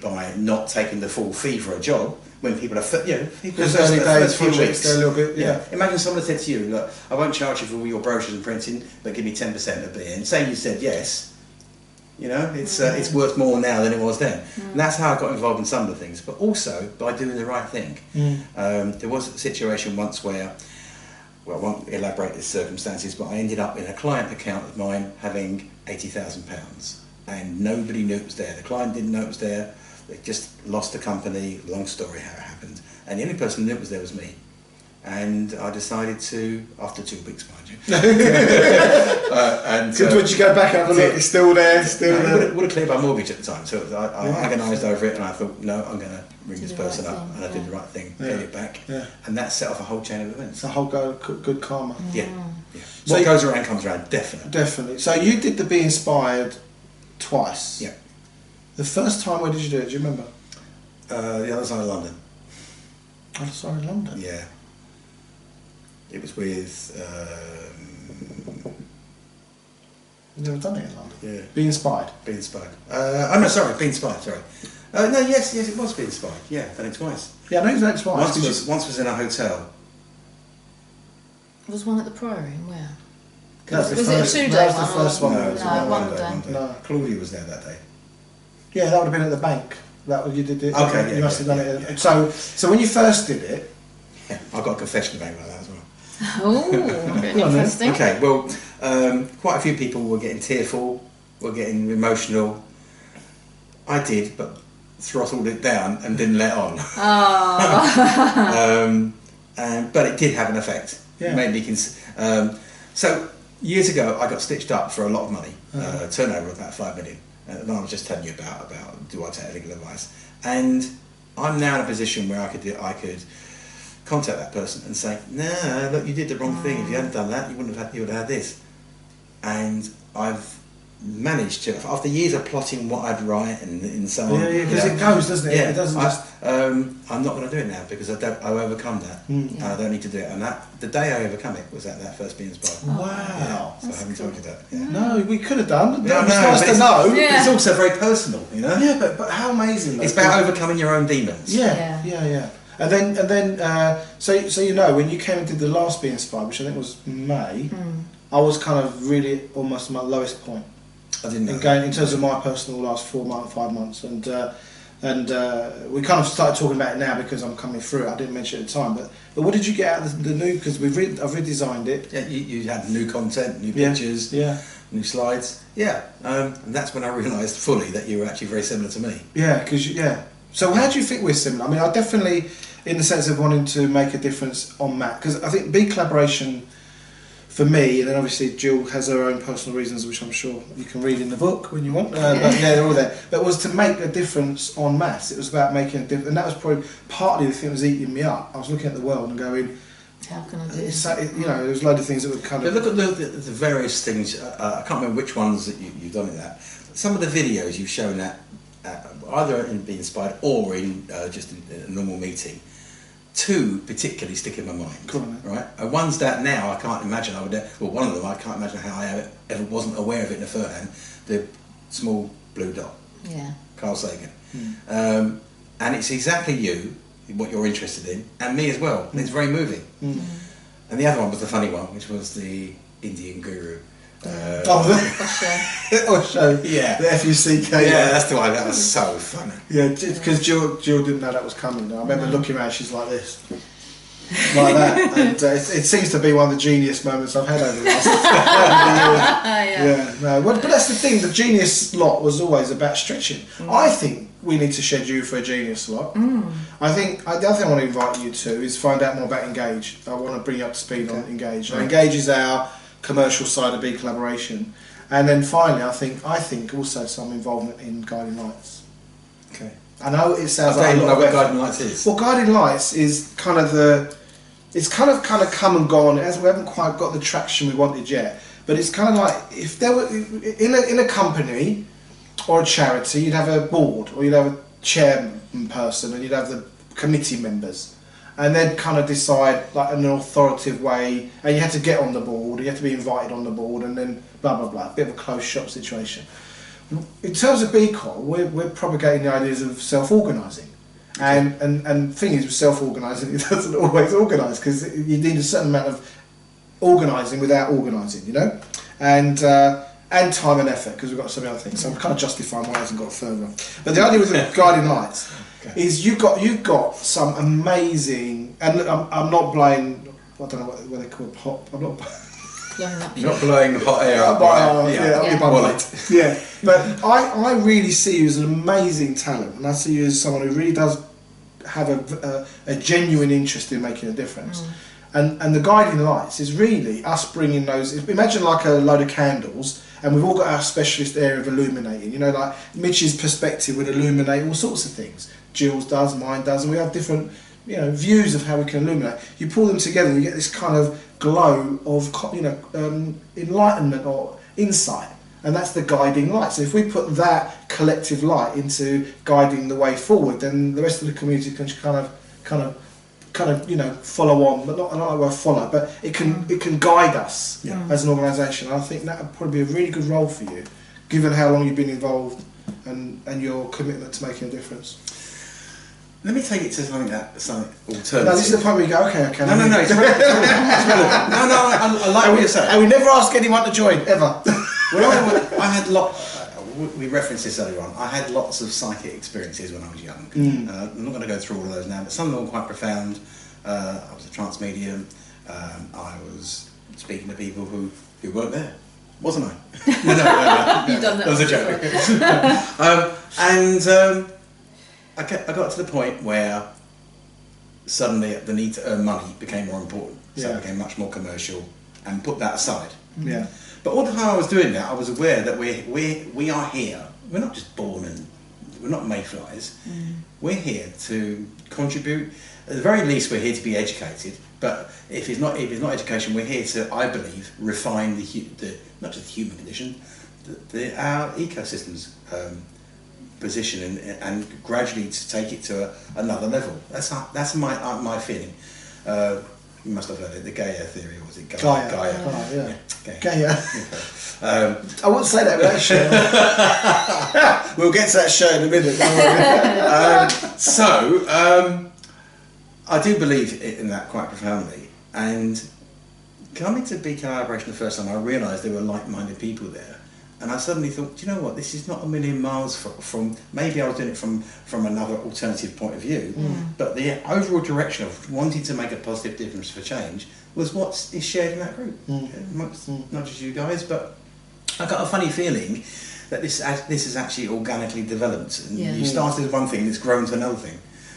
by not taking the full fee for a job when people are, because early days projects, they're a little bit, Imagine someone said to you, look, I won't charge you for all your brochures and printing, but give me 10% of it. And say you said yes, it's worth more now than it was then. And that's how I got involved in some of the things, but also by doing the right thing. There was a situation once where, well, I won't elaborate the circumstances, but I ended up in a client account of mine having £80,000. And nobody knew it was there. The client didn't know it was there. They just lost the company. Long story how it happened. And the only person who knew it was there was me. and I decided to, after 2 weeks, mind you. Would you go back and have a look? It's still there, still there. It would have cleared my mortgage at the time, so I agonised over it, and I thought, no, I'm going to ring this person up, and I did the right thing, get it back, and that set off a whole chain of events. It's a whole good karma. Yeah. So what goes around comes around, definitely. Definitely. So you did the Be Inspired twice. Yeah. The first time, where did you do it? Do you remember? The other side of London. Other side of London? Yeah. It was with... You've never done it in London? Yeah. Be Inspired? Be Inspired. No, sorry, Be Inspired, sorry. No, yes, it was Be Inspired. Yeah, done it twice. Yeah, I know it's twice. Once was in a hotel. There was one at the Priory, and where? That's Was it a 2-day one? the first one. No, it was one day. No. Claudia was there that day. Yeah, that would have been at the bank. That you did it. Okay, you yeah, must have done it. yeah. So when you first did it, Yeah, I've got a confession to make about that as well. Oh, very interesting. Okay, well, quite a few people were getting tearful, were getting emotional. I did, but throttled it down and didn't let on. But it did have an effect. Yeah. It made me so years ago, I got stitched up for a lot of money, turnover of about 5 million. And I was just telling you about do I take legal advice? And I'm now in a position where I could contact that person and say, no, look, you did the wrong thing. If you hadn't done that, you would have had this. And I've managed to, after years of plotting what I'd write and so on. Yeah, because it goes, doesn't it? Yeah, It doesn't just. I'm not going to do it now because I overcome that. And I don't need to do it. And the day I overcome it was at that first Be Inspired. Wow. Yeah, so I haven't told you that. Yeah. No, we could have done. Yeah, It's nice to know. Yeah. It's also very personal, you know. Yeah, but how amazing! Though. It's about overcoming your own demons. Yeah. And then, so you know, when you came and did the last Be Inspired, which I think was May, I was kind of really almost at my lowest point. I didn't know. In terms of my personal last 5 months, and we kind of started talking about it now because I'm coming through it. I didn't mention it at the time, but what did you get out of the new? Because I've redesigned it. Yeah, you had new content, new pictures, new slides. Yeah, and that's when I realised fully that you were actually very similar to me. Yeah, So how do you think we're similar? I mean, I definitely, in the sense of wanting to make a difference on Matt, because I think BeCollaboration, for me, and then obviously Gill has her own personal reasons, which I'm sure you can read in the book when you want. But yeah, they're all there. But it was to make a difference en masse. It was about making a difference, and that was probably partly the thing that was eating me up. I was looking at the world and going, how can I do this? there was a load of things that would kind of... But look at the various things. I can't remember which ones that you've done in that. Some of the videos you've shown that either in Be Inspired or in just a normal meeting. 2 particularly stick in my mind, right? And one's that now I can't imagine one of them I can't imagine how I ever wasn't aware of it in the first hand. The small blue dot, Carl Sagan, and it's exactly you, what you're interested in, and me as well. And it's very moving. And the other one was the funny one, which was the Indian guru. Osho. Yeah. The FUCK. Yeah, that's the one. That was so funny. Yeah, because Jill didn't know that was coming. I remember looking around, she's like this. Like that. And it seems to be one of the genius moments I've had over the last years. But that's the thing, the genius lot was always about stretching. I think we need to schedule you for a genius slot. I think the other thing I want to invite you to is find out more about Engage. I want to bring you up to speed on Engage. Now, Engage is our commercial side of BeCollaboration, and then finally I think also some involvement in Guiding Lights. Okay. I know it sounds I like don't know what Guiding Lights is. Well, Guiding Lights is kind of kind of come and gone. We haven't quite got the traction we wanted yet, but it's kind of like if there were in a company or a charity, you'd have a board or you'd have a chairperson and you'd have the committee members. And then kind of decide like in an authoritative way, and you had to get on the board, you had to be invited on the board, and then blah blah blah, a bit of a closed shop situation. In terms of BeColl, we're propagating the ideas of self-organising, and the thing is with self-organising, it doesn't always organise because you need a certain amount of organising without organising, you know, and time and effort because we've got so many other things. So I'm kind of justifying why it hasn't got further. But the idea with the Guiding Lights. Is you've got some amazing, and I'm not blowing, I don't know what they call pop. I'm not. You're not blowing hot air up. Yeah, but I really see you as an amazing talent, and I see you as someone who really does have a genuine interest in making a difference. And the guiding lights is really us bringing those. Imagine like a load of candles, and we've all got our specialist area of illuminating. You know, like Mitch's perspective would illuminate all sorts of things. Jill's does, mine does, and we have different, you know, views of how we can illuminate. You pull them together, and you get this kind of glow of, you know, enlightenment or insight, and that's the guiding light. So if we put that collective light into guiding the way forward, then the rest of the community can kind of you know, follow on, but not like we'll follow, but it can guide us as an organisation. I think that would probably be a really good role for you, given how long you've been involved and your commitment to making a difference. Let me take it to something alternative. No, this is the point where you go, okay. No, it's relevant. No, I like what you're saying. And we never ask anyone to join, ever. I had we referenced this earlier on. I had lots of psychic experiences when I was young. I'm not going to go through all of those now, but some of them were quite profound. I was a trance medium. I was speaking to people who weren't there, wasn't I? No. You've done that. That was a joke. I got to the point where suddenly the need to earn money became more important. So it became much more commercial, and put that aside. Yeah. But all the time I was doing that, I was aware that we are here. We're not just born and we're not mayflies. We're here to contribute. At the very least, we're here to be educated. But if it's not education, we're here to, I believe, refine the not just the human condition, our ecosystem's position, and gradually to take it to another level. That's my feeling. You must have heard it, the Gaia theory, or was it Gaia? Gaia. Gaia. I wouldn't say that with that show. We'll get to that show in a minute. I do believe in that quite profoundly. And coming to BeCollaboration the first time, I realised there were like-minded people there. And I suddenly thought, do you know what, this is not a million miles from maybe I was doing it from another alternative point of view, but the overall direction of wanting to make a positive difference for change was what is shared in that group. Not just you guys, but I got a funny feeling that this has actually organically developed. And you started with one thing, it's grown to another thing,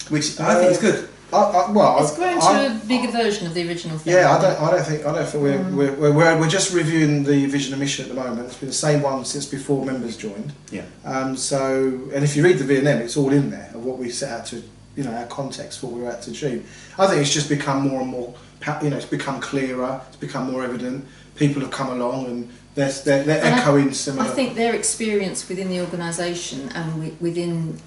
which I think is good. It's grown to a bigger version of the original thing. Yeah, I don't think we're just reviewing the vision and mission at the moment. It's been the same one since before members joined. Yeah. And if you read the V&M, it's all in there of what we set out to, you know, our context for what we're out to achieve. I think it's just become more and more, you know, it's become clearer, it's become more evident. People have come along and they're echoing similar. I think their experience within the organisation and within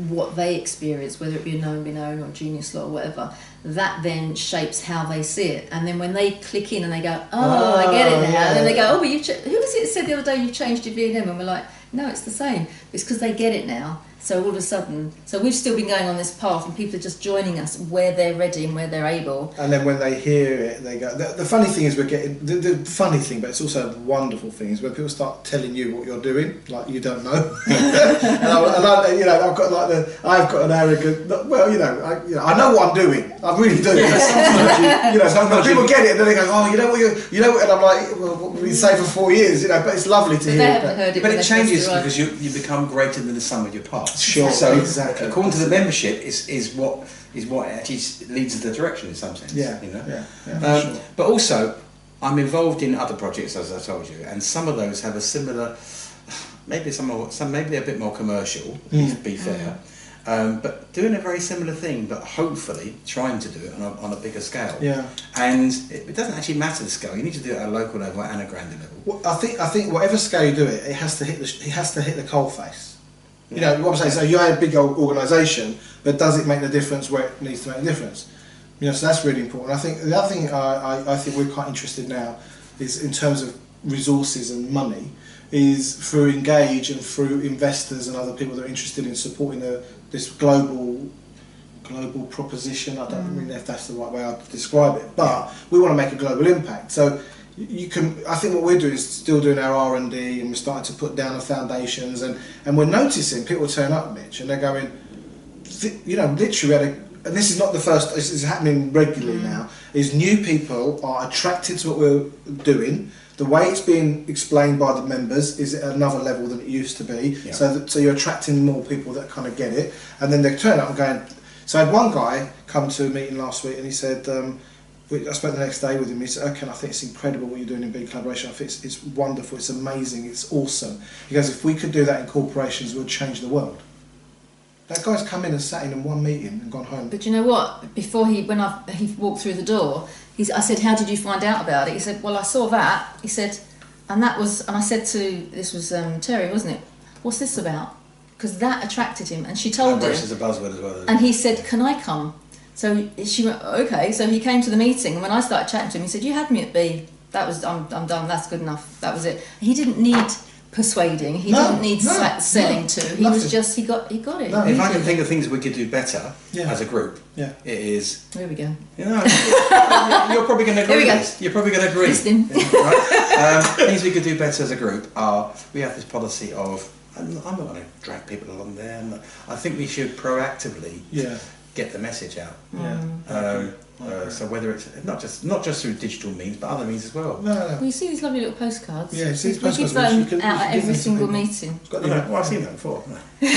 what they experience, whether it be a known, be known, or genius law or whatever, that then shapes how they see it. And then when they click in and they go, I get it now, and then they go, but who was it that said the other day you changed your V&M? And we're like, no, it's the same. It's because they get it now. So all of a sudden, so we've still been going on this path, and people are just joining us where they're ready and where they're able. And then when they hear it, they go. The funny thing is, we're getting the funny thing, but it's also a wonderful thing, is when people start telling you what you're doing, like you don't know. and you know, I've got an arrogant. Well, I know what I'm doing. I really do. Sometimes people get it, and then they go, oh, you know what you know, and I'm like, well, what we've been saying for 4 years, you know. But it's lovely to hear. They haven't heard it, but it changes because you become greater than the sum of your parts. Sure. So exactly. According to the membership, is what actually leads the direction in some sense. Yeah. You know. Yeah. Sure. But also, I'm involved in other projects, as I told you, and some of those have a similar. Maybe maybe a bit more commercial. To be fair. But doing a very similar thing, but hopefully trying to do it on a bigger scale. Yeah. And it doesn't actually matter the scale. You need to do it at a local level and a grander level. Well, I think whatever scale you do it, it has to hit the coalface. You know what I'm saying. So you have a big old organisation, but does it make the difference where it needs to make a difference? You know, so that's really important. I think the other thing I think we're quite interested now is in terms of resources and money, is through Engage and through investors and other people that are interested in supporting this global proposition. I don't really know if that's the right way to describe it, but we want to make a global impact. So I think what we're doing is still doing our R&D, and we're starting to put down the foundations, and we're noticing people turn up, Mitch, and they're going, literally, and this is not the first, this is happening regularly now, is new people are attracted to what we're doing. The way it's being explained by the members is at another level than it used to be. Yeah. So you're attracting more people that kind of get it, and then they turn up and going. So I had one guy come to a meeting last week, and he said, I spent the next day with him. He said, "Erkan, I think it's incredible what you're doing in BeCollaboration. I think it's wonderful. It's amazing. It's awesome." He goes, "If we could do that in corporations, we'd change the world." That guy's come in and sat in one meeting and gone home. But you know what? Before he walked through the door, I said, "How did you find out about it?" He said, "Well, I saw that." He said, and I said this was Terry, wasn't it? "What's this about?" Because that attracted him, and she told him. Collaboration is a buzzword as well. And he said, "Can I come?" So she went, "Okay." So he came to the meeting, and when I started chatting to him, he said, "You had me at B. That was I'm done. That's good enough. That was it." He didn't need persuading. He didn't need selling to. He was just he got it. No, if I can think of things we could do better as a group, it is. Here we go. You know, you're probably going to agree. Here we go. You're probably going to agree. Listening. Right? Things we could do better as a group are we have this policy of. I'm not going to drag people along there. And I think we should proactively get the message out. So whether it's not just through digital means, but other means as well. Well, you see these lovely little postcards. Yeah, you see these we postcards. give them out at every single meeting. Well, I've seen that before. We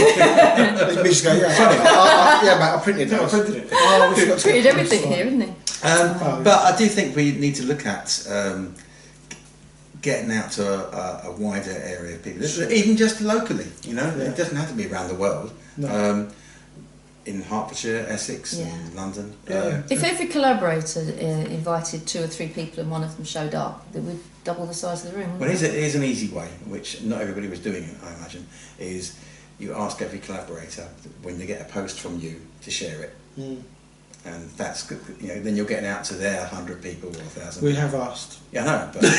just go, yeah, mate, I printed it. I printed it. Printed everything here, isn't he? But I do think we need to look at getting out to a wider area of people, even just locally. You know, it doesn't have to be around the world. No. In Hertfordshire, Essex, and London. If every collaborator invited 2 or 3 people and one of them showed up, then we'd double the size of the room. Well, here's an easy way, which not everybody was doing, I imagine, is you ask every collaborator when they get a post from you to share it. And that's good, you know, then you're getting out to their 100 people or 1,000. We have asked. Yeah, I know, but... No,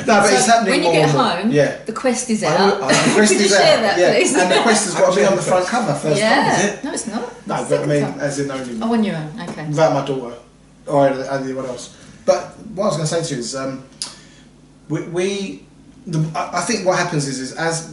but it's happening when you get home, the quest is out. The quest is out. Share that, please? And the quest has got to be on the front cover first. Yeah. No, it's not. No, but I mean, as in only... Oh, on your own, okay. Without my daughter, or anyone else. But what I was going to say to you is, I think what happens is as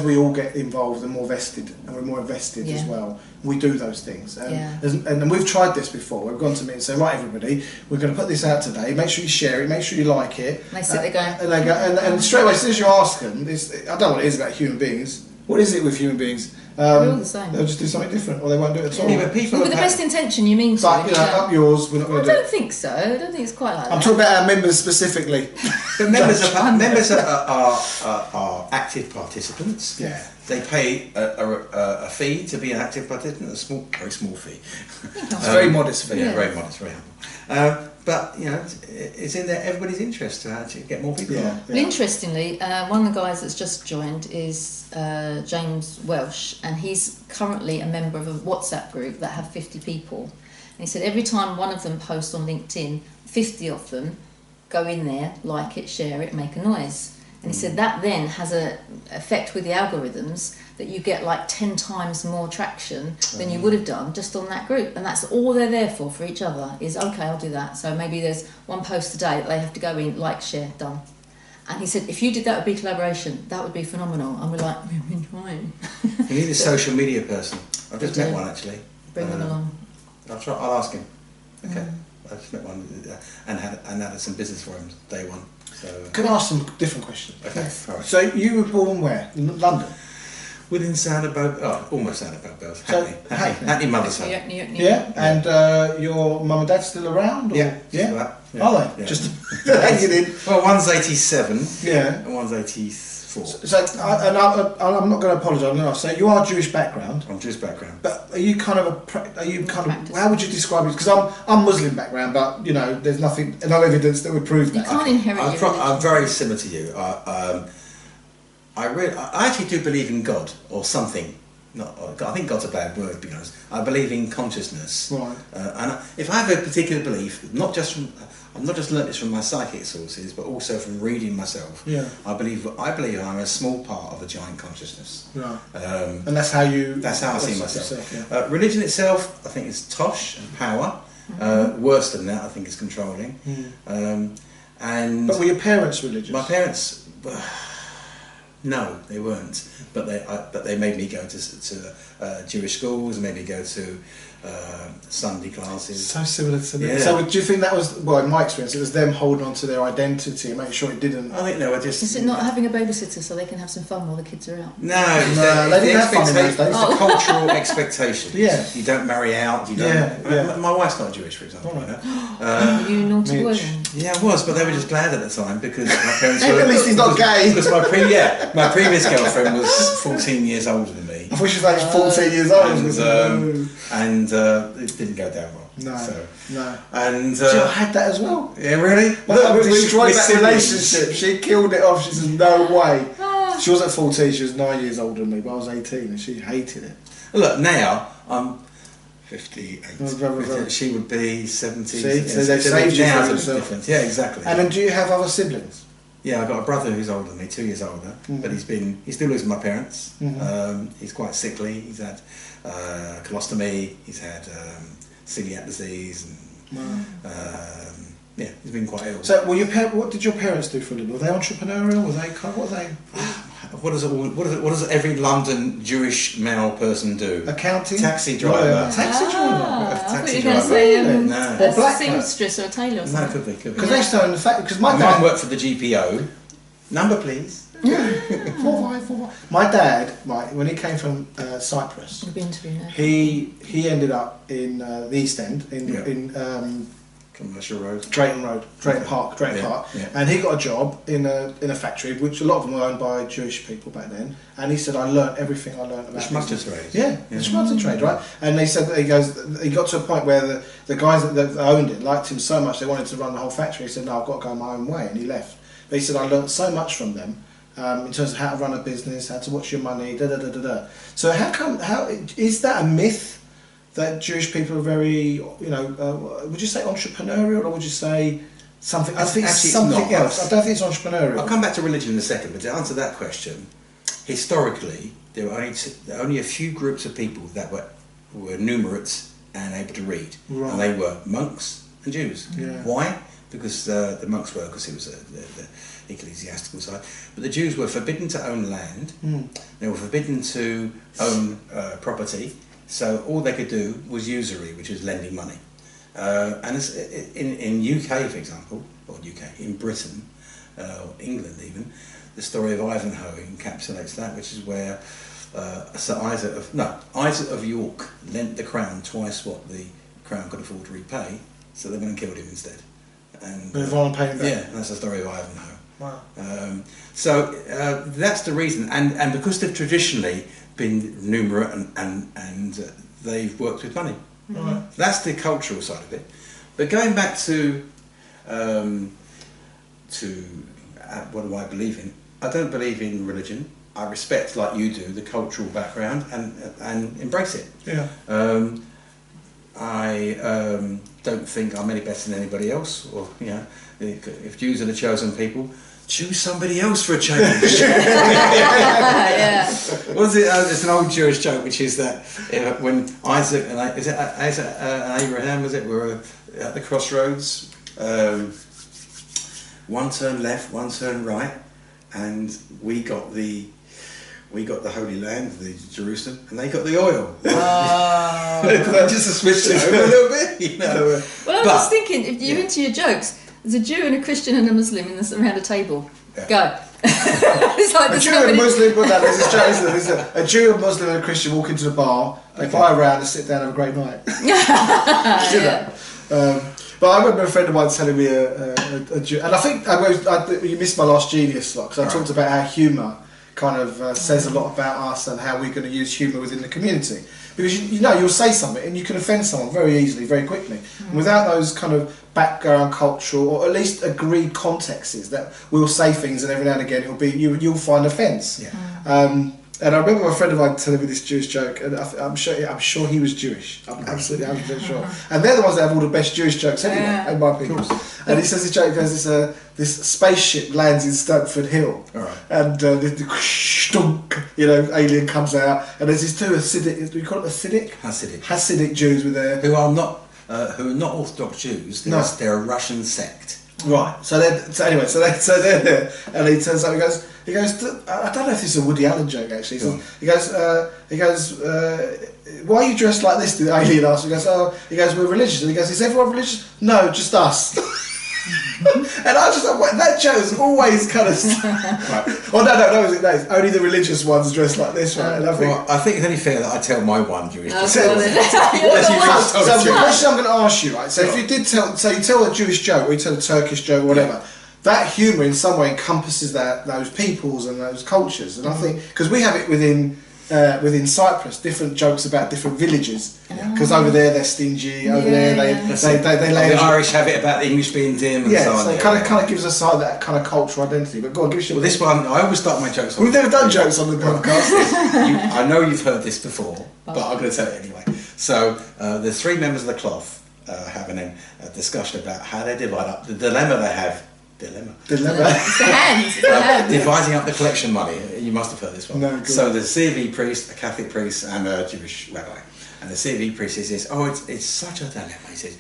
we all get involved and more vested, and we're more invested as well, we do those things. And we've tried this before. We've gone to me and said, right, everybody, we're going to put this out today. Make sure you share it. Make sure you like it. And they sit there going, and they go, and straight away, as soon as you ask them, I don't know what it is about human beings. What is it with human beings? We're all the same. They'll just do something different, or they won't do it at all. Yeah, but people with the best intention, you mean to. But, up yours, we're not going to do it. I don't think so. I don't think it's quite like that. I'm talking about our members specifically. But members are active participants. Yeah. They pay a fee to be an active participant, very small fee. It's a very modest fee. Yeah, very modest, very humble. But you know, it's in everybody's interest to actually get more people on. Well, interestingly, one of the guys that's just joined is James Welsh, and he's currently a member of a WhatsApp group that have 50 people. And he said every time one of them posts on LinkedIn, 50 of them go in there, like it, share it, make a noise. And he said that then has an effect with the algorithms that you get like 10 times more traction than you would have done just on that group. And that's all they're there for each other, is, okay, I'll do that. So maybe there's one post a day that they have to go in, like, share, done. And he said, if you did that with BeCollaboration, that would be phenomenal. And we're like, we've been trying. You need a social media person. I've just met one, actually. Bring them along. I'll ask him. Okay. I just met one and had some business for him day one. So, Can I ask some different questions? Okay. Yes. All right. So you were born where? In London? Within sound about, almost sound about bells. So, Hackney Mother's Home. Yeah, and your mum and dad still around? Or? Yeah. Yeah. Yeah. Are they? Yeah. Just hanging in. Well, one's 87. Yeah. And one's 84. So I'm not going to apologise. I'm going to ask. So you are Jewish background. I'm Jewish background. But are you kind of how would you describe it? Because I'm Muslim background, but you know, there's no evidence that would prove that. You can't inherit your religion. I'm very similar to you. I actually do believe in God or something. I think God's a bad word, to be honest. I believe in consciousness. Right. And if I have a particular belief, I've not just learnt this from my psychic sources, but also from reading myself. Yeah. I believe I'm a small part of a giant consciousness. Right. And that's how you. That's how I see myself. Yeah. Religion itself, I think, is tosh and power. Worse than that, I think, is controlling. And but were your parents religious? My parents. No, they weren't. But they made me go to Jewish schools, made me go to Sunday classes. So similar to me. Yeah. So do you think that was, well, in my experience, it was them holding on to their identity and making sure it didn't... I think they were just... Is it not having a babysitter so they can have some fun while the kids are out? No, they didn't have fun in those days. It's the cultural expectation. Yeah. You don't marry out, you don't... Yeah. My wife's not Jewish, for example. Right. Were you naughty boy Mitch. then? Yeah, I was, but they were just glad at the time because my parents were... At least he's not gay. Because my previous girlfriend was 14 years older than me. I thought she was like 14 years old. And it didn't go down well. No, So, no. and Jill had that as well. yeah, really? My mum destroyed that siblings. relationship. She killed it off. She said, no way. She wasn't 14, she was 9 years older than me, but I was 18 and she hated it. Look, now I'm 58. Very. She would be 70. See, so they've saved you now from it's a yourself. difference. Yeah, exactly. And then do you have other siblings? Yeah, I've got a brother who's older than me, 2 years older, but he still lives with my parents. He's quite sickly. He's had colostomy. He's had celiac disease, and yeah, he's been quite ill. So, well, what did your parents do for a living? Were they entrepreneurial? Were they kind of, what were they? What does every London Jewish male person do? Accounting? Taxi driver. Taxi driver. I thought Taxi you were going to driver. say No. Or a black seamstress or a tailor or No, something. could be. Because they used to own the factory. Because my My dad mum worked for the GPO. Number, please. 45. My dad, when he came from Cyprus, We'll be interviewing her. he ended up in the East End in Commercial Road. Drayton Park, Yeah. and he got a job in a factory, which a lot of them were owned by Jewish people back then. And he said, I learnt everything I learnt about Schmutter business." trade. Yeah, the schmutter trade, right? And they said that he got to a point where the guys that owned it liked him so much they wanted to run the whole factory. He said, no, I've got to go my own way, and he left. But he said, I learnt so much from them. In terms of how to run a business, how to watch your money, So how is that a myth that Jewish people are very, would you say entrepreneurial, or would you say something? I think it's Actually, it's something not. else. I don't think it's entrepreneurial. I'll come back to religion in a second, but to answer that question, historically there were only a few groups of people that were numerate and able to read, Right. and they were monks and Jews. Yeah. Why? Because the monks were, because it was the ecclesiastical side, but the Jews were forbidden to own land. They were forbidden to own property. So all they could do was usury, which is lending money. And it's, in UK, for example, or UK, in Britain, or England even, the story of Ivanhoe encapsulates that, which is where Sir Isaac of York lent the crown twice what the crown could afford to repay, so they went and killed him instead. And paying back. yeah, that's the story of Ivanhoe. Wow. So that's the reason, and because they've traditionally been numerate and they've worked with money. Right. That's the cultural side of it. But going back to what do I believe in? I don't believe in religion. I respect, like you do, the cultural background and embrace it. Yeah. I don't think I'm any better than anybody else, or if Jews are the chosen people, choose somebody else for a change. Yeah. What is it? It's an old Jewish joke, which is that when Isaac and Abraham were at the crossroads, one turned left, one turned right, and we got the Holy Land, the Jerusalem, and they got the oil. Just to switch it over a little bit, Well, I was just thinking, if you're into your jokes, there's a Jew and a Christian and a Muslim around a table. Yeah. Go. It's like A there's Jew not and a many- Muslim, well, no, there's a joke, isn't there? There's a Jew, a Muslim, and a Christian walk into the bar. They buy a round and sit down and have a great night. Do that. But I remember a friend of mine telling me a Jew, and I think you missed my last genius slot because I talked about how humour kind of says a lot about us and how we're going to use humour within the community. Because you'll say something and you can offend someone very easily, very quickly. And without those kind of background cultural or at least agreed contexts that we'll say things and every now and again it'll be you'll find offence. Yeah. And I remember a friend of mine telling me this Jewish joke, and I'm sure he was Jewish. I'm absolutely 100% sure. And they're the ones that have all the best Jewish jokes anyway, in my opinion. And he says this joke goes, this spaceship lands in Stamford Hill, and the stunk, alien comes out, and there's these two Hasidic, do you call it Hasidic Jews with their who are not Orthodox Jews. They're a Russian sect. Right. So they're there, and he turns up. He goes. I don't know if this is a Woody Allen joke actually. He goes. Why are you dressed like this? The alien asks. He goes. We're religious. And he goes, is everyone religious? No, just us. And I just thought, that joke is always kind of. Right. Oh no, it's only the religious ones dressed like this, right? And I think it's only fair that I tell my one Jewish joke. So the question I'm going to ask you, right? So if you did you tell a Jewish joke, or you tell a Turkish joke, or whatever, that humour in some way encompasses those peoples and those cultures, and I think because we have it within Cyprus, different jokes about different villages. Because over there they're stingy, over there they the Irish have it about the English being dim and so on. So it kind of gives us that kind of cultural identity. But go on, give us your... Well, this one, I always start my jokes on... We've never done jokes on the podcast. I know you've heard this before, but I'm going to tell it anyway. So, the three members of the cloth having a discussion about how they divide up the dilemma they have. Dilemma. It's the hands. Dividing up the collection money. You must have heard this one. No, so there's a CV priest, a Catholic priest, and a Jewish rabbi. And the CV priest says, it's such a dilemma. He says,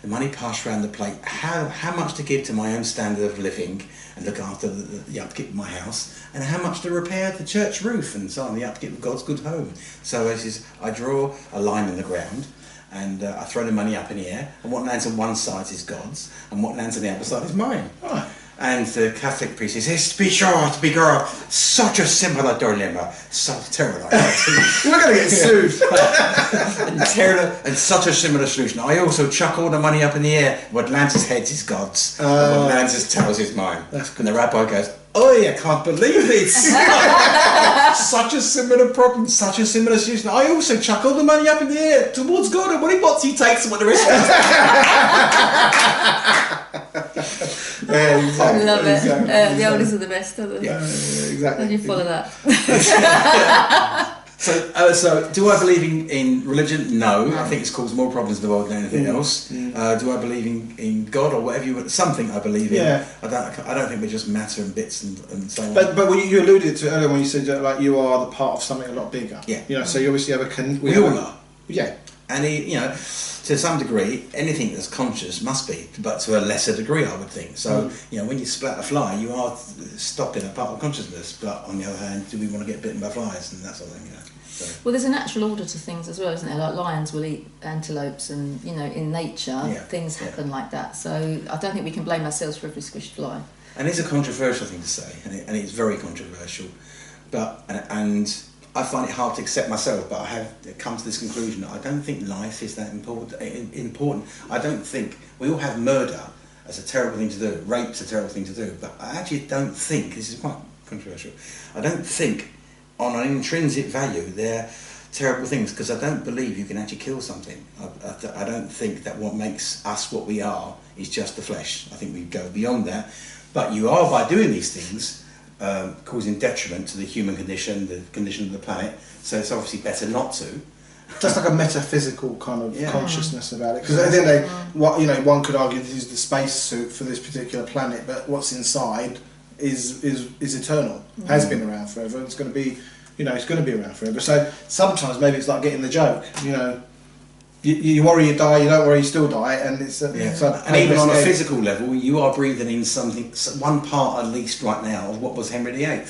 the money passed around the plate, how much to give to my own standard of living and look after the upkeep of my house, and how much to repair the church roof and so on, the upkeep of God's good home. So he says, I draw a line in the ground, and I throw the money up in the air, and what lands on one side is God's, and what lands on the other side is mine. Oh. And the Catholic priest says, be sure to be girl, such a similar dilemma, so terrible. You're not going to get sued. and such a similar solution. I also chuck all the money up in the air, what lands his heads is God's, and what lands his tails is mine. And the rabbi goes, I can't believe it. Such a similar problem, such a similar solution. I also chuck all the money up in the air towards God, and what he wants, he takes, and what the rest I love it. The oldies are the best, aren't they? Yeah, exactly. And you follow that. So do I believe in religion? No. I think it's caused more problems in the world than anything else. Do I believe in God or whatever something I believe in? Yeah. I don't think we're just matter and bits and so on. But when you alluded to it earlier when you said that, like, you are the part of something a lot bigger. Yeah. You know, so you obviously have we all are. Yeah. And to some degree, anything that's conscious must be, but to a lesser degree, I would think. So, when you splat a fly, you are stopping a part of consciousness. But on the other hand, do we want to get bitten by flies and that sort of thing? So. Well, there's a natural order to things as well, isn't there? Like lions will eat antelopes, and in nature, things happen like that. So I don't think we can blame ourselves for every squished fly. And it's a controversial thing to say, and it's very controversial. But and I find it hard to accept myself, but I have come to this conclusion that I don't think life is that important. I don't think we all have murder as a terrible thing to do. Rape's a terrible thing to do, but I actually don't think, this is quite controversial, I don't think on an intrinsic value they're terrible things, because I don't believe you can actually kill something. I don't think that what makes us what we are is just the flesh. I think we go beyond that, but you are, by doing these things, causing detriment to the human condition, the condition of the planet, so it's obviously better not to. Just like a metaphysical kind of consciousness about it, because at the end of the day, one could argue this is the space suit for this particular planet, but what's inside is eternal, has been around forever, and it's going to be, it's going to be around forever. So sometimes maybe it's like getting the joke, you worry you die, you don't worry you still die, and it's and even on a physical level, you are breathing in something, one part at least right now of what was Henry VIII.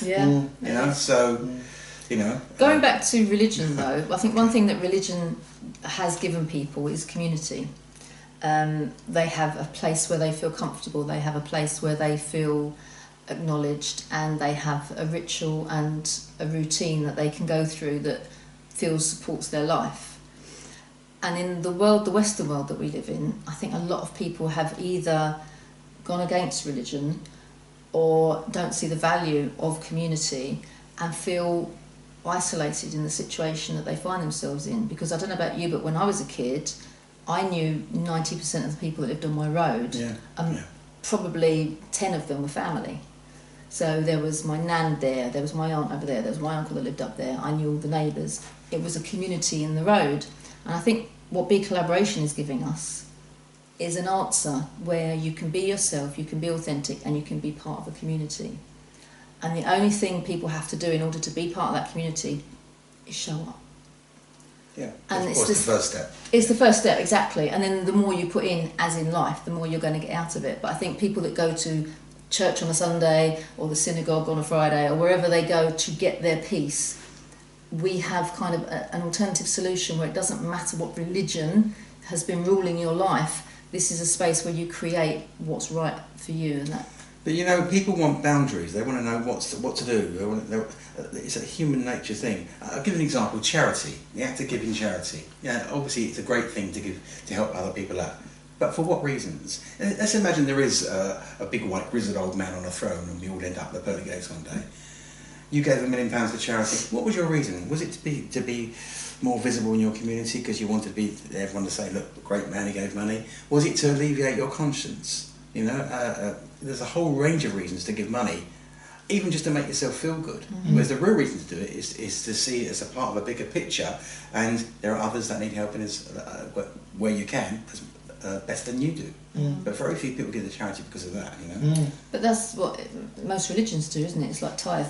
Going back to religion, though, I think one thing that religion has given people is community. They have a place where they feel comfortable, they have a place where they feel acknowledged, and they have a ritual and a routine that they can go through that supports their life. And in the Western world that we live in, I think a lot of people have either gone against religion or don't see the value of community and feel isolated in the situation that they find themselves in. Because I don't know about you, but when I was a kid, I knew 90% of the people that lived on my road, probably 10 of them were family. So there was my nan there was my aunt over there was my uncle that lived up there, I knew all the neighbours. It was a community in the road. And I think what BeCollaboration is giving us is an answer where you can be yourself, you can be authentic, and you can be part of a community. And the only thing people have to do in order to be part of that community is show up. Yeah, And it's the first step. It's the first step, exactly. And then the more you put in, as in life, the more you're going to get out of it. But I think people that go to church on a Sunday or the synagogue on a Friday or wherever they go to get their peace, we have kind of an alternative solution where it doesn't matter what religion has been ruling your life. This is a space where you create what's right for you, and that. But you know, people want boundaries. They want to know what to do. It's a human nature thing. I'll give an example. Charity. You have to give in charity. Yeah, obviously it's a great thing to give to help other people out. But for what reasons? Let's imagine there is a big white grizzled old man on a throne, and we all end up at the pearly gates one day. You gave £1 million to charity. What was your reason? Was it to be more visible in your community because you wanted everyone to say, "Look, the great man, he gave money"? Was it to alleviate your conscience? You know, there's a whole range of reasons to give money, even just to make yourself feel good. Mm-hmm. Whereas the real reason to do it is to see it as a part of a bigger picture, and there are others that need help in where you can, better than you do. Mm. But very few people give to charity because of that, you know. Mm. But that's what most religions do, isn't it? It's like tithe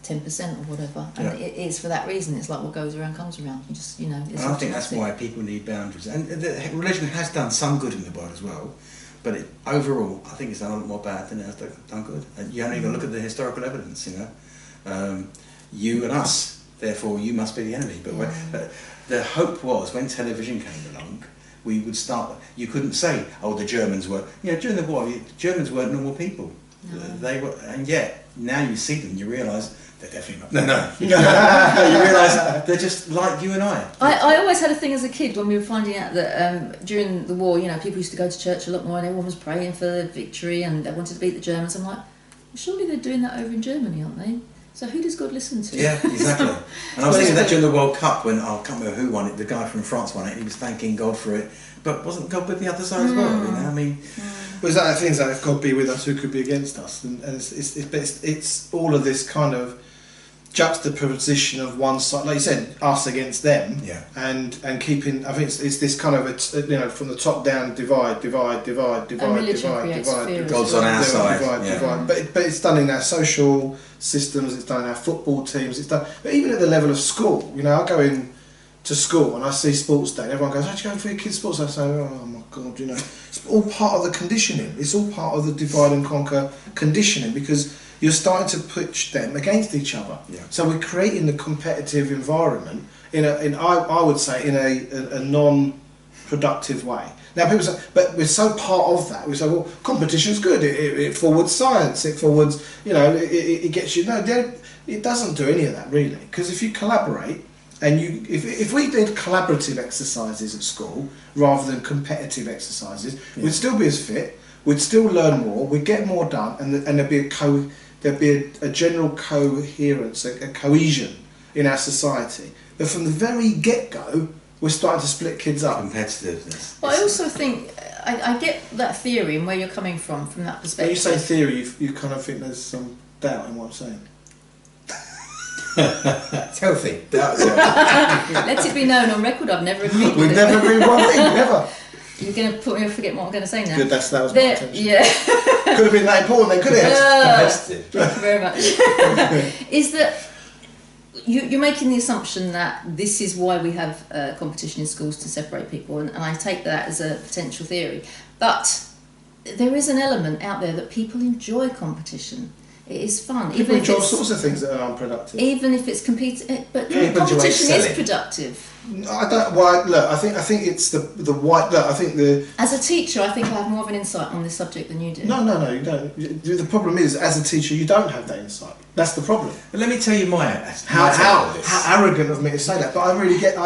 10% or whatever, and it is for that reason. It's like what goes around comes around. You just, you know. It's and I think that's why people need boundaries, and religion has done some good in the world as well. But overall, I think it's done a lot more bad than it has done good. And you only got to look at the historical evidence, you know. You and us, therefore you must be the enemy. But the hope was, when television came along, we would start, you couldn't say, oh, the Germans were, you know, during the war, Germans weren't normal people. No. They were, and yet, now you see them, you realise, they're definitely not. No. You realise they're just like you and I. I always had a thing as a kid when we were finding out that during the war, you know, people used to go to church a lot more and everyone was praying for the victory and they wanted to beat the Germans. I'm like, well, surely they're doing that over in Germany, aren't they? So who does God listen to? Yeah, exactly. And I was thinking that during the World Cup when, I can't remember who won it, the guy from France won it, and he was thanking God for it. But wasn't God with the other side as well? You know, I mean... Well, is that the thing, is that if God be with us, who could be against us? And it's all of this kind of juxtaposition of one side, like you said, us against them, and keeping. I think it's this kind of you know, from the top down, divide. God's on our side. Divide. But it's done in our social systems. It's done in our football teams. It's done, but even at the level of school, you know, I go in to school and I see sports day and everyone goes, "How'd you go for your kids' sports?" I say, "Oh my God, you know, it's all part of the conditioning. It's all part of the divide and conquer conditioning, because you're starting to pitch them against each other." Yeah. So we're creating the competitive environment I would say in a non-productive way. Now people say, but we're so part of that. We say, well, competition's good. It forwards science. It forwards, you know, it gets you. No, it doesn't do any of that really. Because if you collaborate, and if we did collaborative exercises at school rather than competitive exercises, we'd still be as fit. We'd still learn more. We'd get more done, and there'd be a general coherence, a cohesion in our society. But from the very get-go, we're starting to split kids up. Competitiveness. Well, I also think I get that theory and where you're coming from that perspective. When you say theory, you kind of think there's some doubt in what I'm saying. It's healthy. Let it be known on record, I've never agreed with it. We've never agreed one thing, never. You're going to put me, forget what I'm going to say now. Good, that was my intention. Yeah. Could have been that important then, could it? Competitive. Thank you very much. Is that you're making the assumption that this is why we have competition in schools, to separate people, and I take that as a potential theory. But there is an element out there that people enjoy competition. It is fun. People enjoy all sorts of things that are unproductive. Even if it's but competition is productive. I don't. Well, look, I think it's the white. Look, I think the. As a teacher, I think I have more of an insight on this subject than you do. No, you don't. The problem is, as a teacher, you don't have that insight. That's the problem. But let me tell you how arrogant of me to say that. But I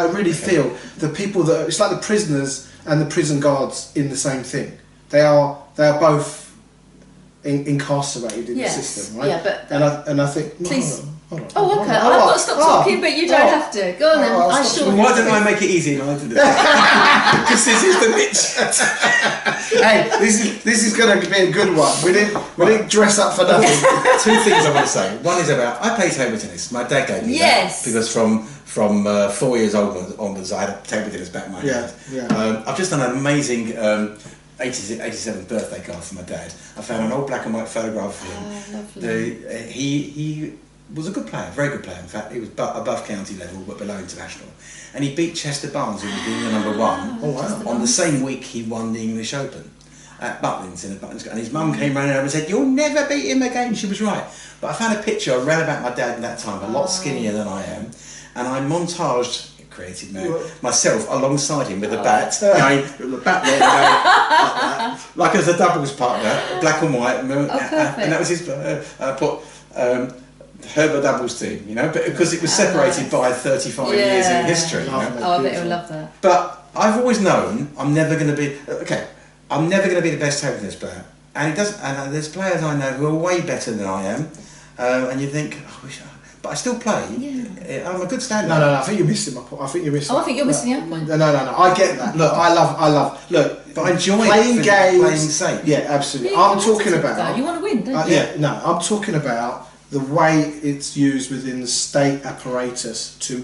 really feel the people that it's like the prisoners and the prison guards in the same thing. They are both incarcerated in the system, right? Yeah, but and I think. Please. Hold on. Oh, okay. I've got to stop talking, but you don't have to. Go on then. I shall. Why don't I make it easy and I do that? Because this is the niche. Hey, this is going to be a good one. We didn't dress up for nothing. Two things I want to say. One is about I play table tennis. My dad gave me that because from 4 years old onwards, I had a table tennis back in my head. Yeah. I've just done an amazing 87th birthday card for my dad. I found an old black and white photograph of him. Oh, lovely. He was a good player, very good player. In fact, he was above county level but below international. And he beat Chester Barnes, who was being the number one. Oh, wow. On the same week he won the English Open at Butlins and his mum came running over and said, "You'll never beat him again." She was right. But I found a picture. I read about my dad at that time, a lot skinnier than I am, and I montaged. Creative man, myself alongside him with a bat, the bat there, like as a doubles partner, black and white, and that was his Herbert doubles team, you know, but because it was separated by 35 years in history. You know? Oh, I bet you'll love that. But I've always known I'm never going to be I'm never going to be the best table tennis player, and it doesn't. And there's players I know who are way better than I am, and you think, but I still play. Yeah. I'm a good standard. No, I think you're missing my point. I think you're missing. I think you're missing your point. No. I get that. Look, I love. Look, but I enjoy playing games. Playing safe. Yeah, absolutely. Yeah, I'm talking about. You want to win, don't you? Yeah, no. I'm talking about the way it's used within the state apparatus to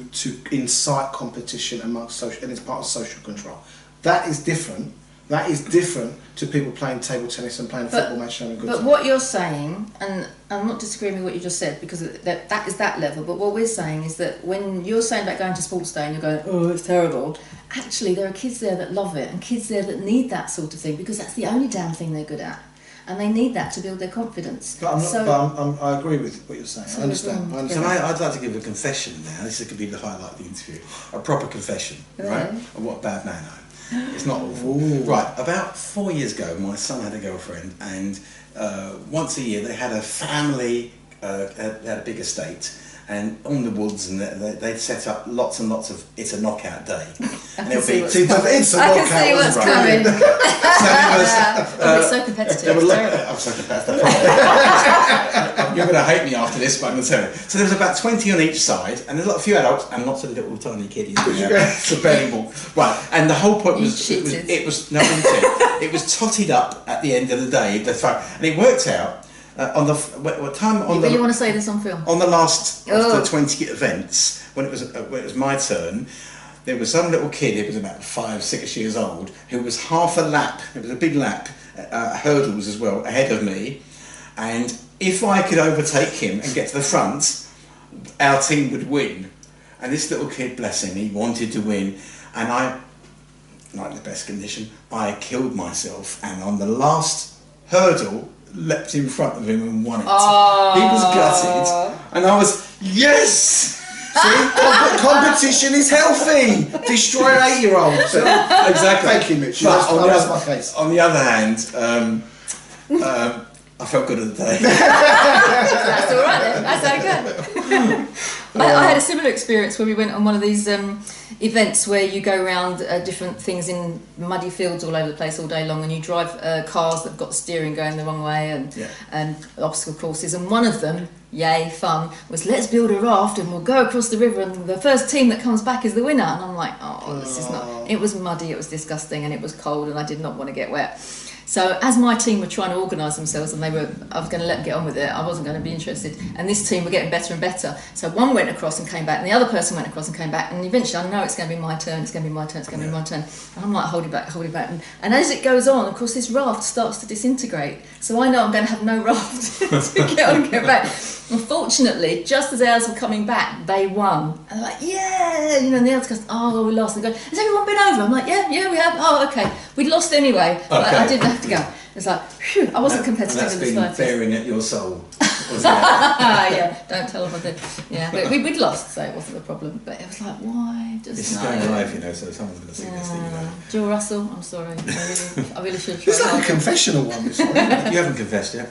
incite competition amongst social, and it's part of social control. That is different. That is different to people playing table tennis and playing a football match. But what you're saying, and I'm not disagreeing with what you just said, because that is that level, but what we're saying is that when you're saying about going to sports day and you're going, oh, it's terrible, actually there are kids there that love it and kids there that need that sort of thing, because that's the only damn thing they're good at. And they need that to build their confidence. But I agree with what you're saying. I understand. So I'd like to give a confession now. This could be the highlight of the interview. A proper confession, right? Of what a bad man I am. It's not awful. Right, about 4 years ago, my son had a girlfriend, and once a year they had a family, they had a big estate, and on the woods, and they'd set up lots and lots of It's a Knockout Day. And I can see what's So coming. it's so competitive. I'm so competitive. You're going to hate me after this, but I'm going to tell you. So there was about 20 on each side, and there's a few adults and lots of little tiny kiddies. It's a belly ball. Right, and the whole point was it was totted up at the end of the day, and it worked out. On the time on but you want to say this on film? On the last of the 20 events, when it was my turn, there was some little kid. He was about 5, 6 years old, who was half a lap. It was a big lap, hurdles as well, ahead of me. And if I could overtake him and get to the front, our team would win. And this little kid, bless him, he wanted to win. And I, not in the best condition, I killed myself. And on the last hurdle, leapt in front of him and won it. Oh. He was gutted, and I was, yes! See, competition is healthy. Destroy an 8-year-old. So, exactly. Thank you, Mitch. But on the other hand, I felt good at the day. That's all right then. That's okay. I had a similar experience where we went on one of these events where you go around different things in muddy fields all over the place all day long, and you drive cars that've got the steering going the wrong way, and obstacle courses. And one of them, yay, fun, was let's build a raft and we'll go across the river and the first team that comes back is the winner. And I'm like, this is not. It was muddy, it was disgusting, and it was cold, and I did not want to get wet. So as my team were trying to organise themselves, and I was going to let them get on with it, I wasn't going to be interested, and this team were getting better and better. So one went across and came back, and the other person went across and came back, and eventually I know it's going to be my turn, it's going to be my turn, it's going to be my turn. And I'm like, hold it back. And as it goes on, of course, this raft starts to disintegrate. So I know I'm going to have no raft to get on and get back. Unfortunately, just as ours were coming back, they won. And they're like, yeah! You know, and the others goes, oh, we lost. And they go, has everyone been over? I'm like, yeah, we have. Oh, okay. We'd lost anyway. Okay. I didn't have to go. It's like, phew, I wasn't competitive in the slightest. That's been bearing at your soul, wasn't it? Yeah, don't tell them I did. Yeah, but we'd lost, so it wasn't a problem. But it was like, why? Just this is going live, you know, so someone's going to see this thing, you know. Jill Russell, I'm sorry. I really should have tried. It's like a confessional one, this one. You haven't confessed yet.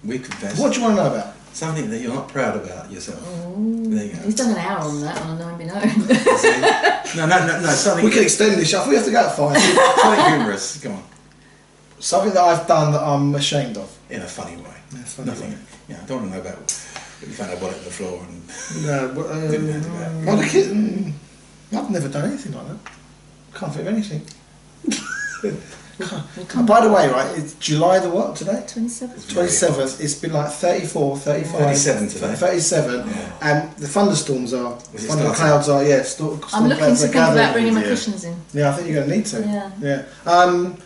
We've confessed. What do you want to know about? Something that you're not proud about yourself. Ooh, there you go. He's done an hour on that, and I know him be known. No, something. We can extend this. I thought we have to go at 5. Something humorous. Come on. Something that I've done that I'm ashamed of. In a funny way. In a funny Nothing. way. Yeah, I don't want to know about when you found a wallet on the floor and no, but, didn't have to go. Well, the kid, I've never done anything like that. Can't think of anything. By the way, right, it's July the what today? 27th. 27th. It's been like 34, 35. 37 today. 37, yeah. And the thunderstorms are, the clouds are, storm I'm looking to think about bringing my cushions in. Yeah, I think you're going to need to. Yeah.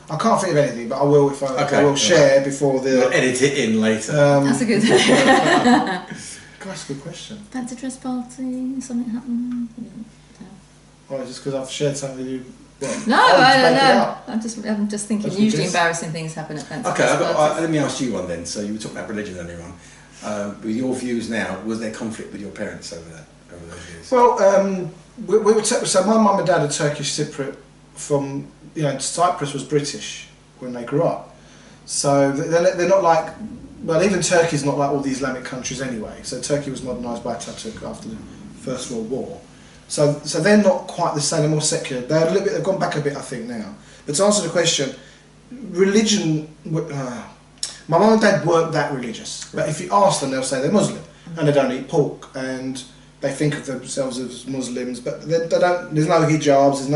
I can't think of anything, but I will I will share before the... We'll edit it in later. That's a good That's a good question. Fancy dress party, something happened? Well, just because I've shared something with you. Well, No, I don't know. I'm just thinking. That's Usually just- embarrassing things happen at fancy Okay, dress parties. let me ask you one then. So you were talking about religion earlier on. With your views now, was there conflict with your parents over those years? Well, we were so my mum and dad are Turkish Cypriot from, Cyprus was British when they grew up. So they're not like, well, even Turkey's not like all the Islamic countries anyway. So Turkey was modernised by Ataturk after the First World War. So they're not quite the same, they're more secular. They've gone back a bit, I think, now. But to answer the question, religion, my mum and dad weren't that religious. But if you ask them, they'll say they're Muslim. And they don't eat pork. And they think of themselves as Muslims. But they don't, there's no hijabs,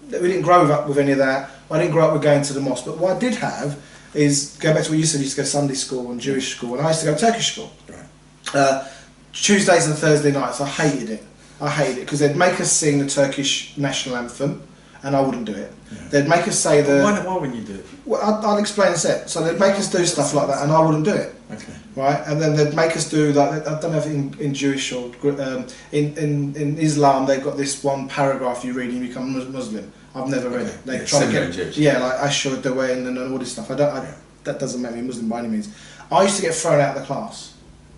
we didn't grow up with any of that. I didn't grow up with going to the mosque. But what I did have is, going back to what you said, you used to go to Sunday school and Jewish school. And I used to go to Turkish school. Right. Tuesdays and Thursday nights, I hated it because they'd make us sing the Turkish national anthem, and I wouldn't do it. Yeah. They'd make us say Why wouldn't you do it? Well, I'll explain in a sec. So they'd make us do stuff like that, and I wouldn't do it. Okay. Right, and then they'd make us do like, I don't know if in Jewish or in Islam they've got this one paragraph you read and you become Muslim. I've never read it. They try to get Jewish. like Ashur Dawain and all this stuff. That doesn't make me Muslim by any means. I used to get thrown out of the class.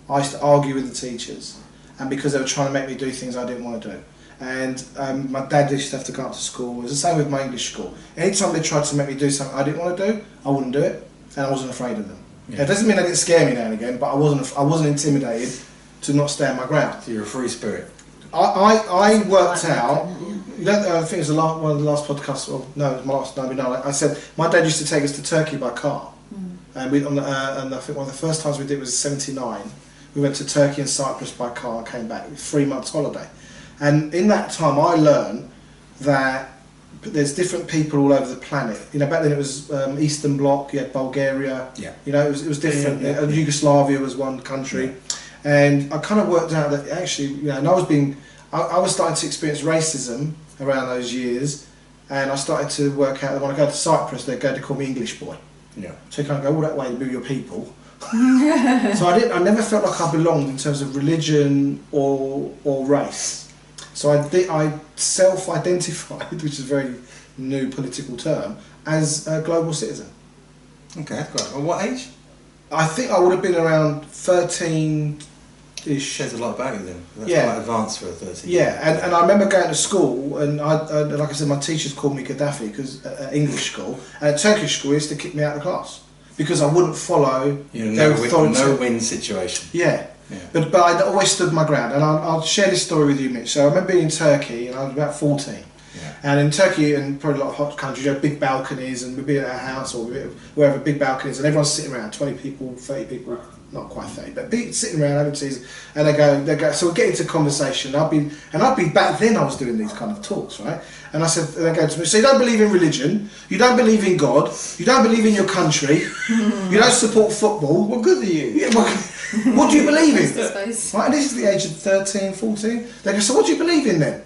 I used to argue with the teachers, and because they were trying to make me do things I didn't want to do. And my dad used to have to go up to school. It was the same with my English school. Anytime they tried to make me do something I didn't want to do, I wouldn't do it, and I wasn't afraid of them. Yeah. It doesn't mean they didn't scare me now and again, but I wasn't intimidated to not stand my ground. So you're a free spirit. I worked out. I think it was one of the last podcasts. Well, no, it was my last. No, I said my dad used to take us to Turkey by car, and and I think one of the first times we did was '79. We went to Turkey and Cyprus by car and came back. 3 months holiday, and in that time I learned that there's different people all over the planet. Back then it was Eastern Bloc. You had Bulgaria. Yeah. It was different. Yeah. Yugoslavia was one country. Yeah. And I kind of worked out that actually, and I was starting to experience racism around those years, and I started to work out that when I go to Cyprus, they're going to call me English boy. Yeah. So you can't go all that way to be your people. So I never felt like I belonged in terms of religion or race. So I self-identified, which is a very new political term, as a global citizen. Okay, that's great. Well, what age? I think I would have been around 13-ish. Says a lot about you then. That's Yeah. quite advanced for a 13. Yeah, and I remember going to school, and like I said, my teachers called me Gaddafi because at English school, and at Turkish school, they used to kick me out of the class because I wouldn't follow their authority. No-win situation. Yeah. But I always stood my ground, and I'll share this story with you, Mitch. So I remember being in Turkey, and I was about 14. Yeah. And in Turkey and probably a lot of hot countries, you have big balconies, and we'd be at our house or wherever, big balconies, and everyone's sitting around, 20 people, 30 people, not quite 30, but sitting around having teas, and they go, so we'll get into conversation. I'd be back then I was doing these kind of talks, right? And I said, and they go to me, so you don't believe in religion, you don't believe in God, you don't believe in your country, you don't support football. What good are you? Yeah, what do you believe in? Right, and this is the age of 13, 14. They go, so what do you believe in then?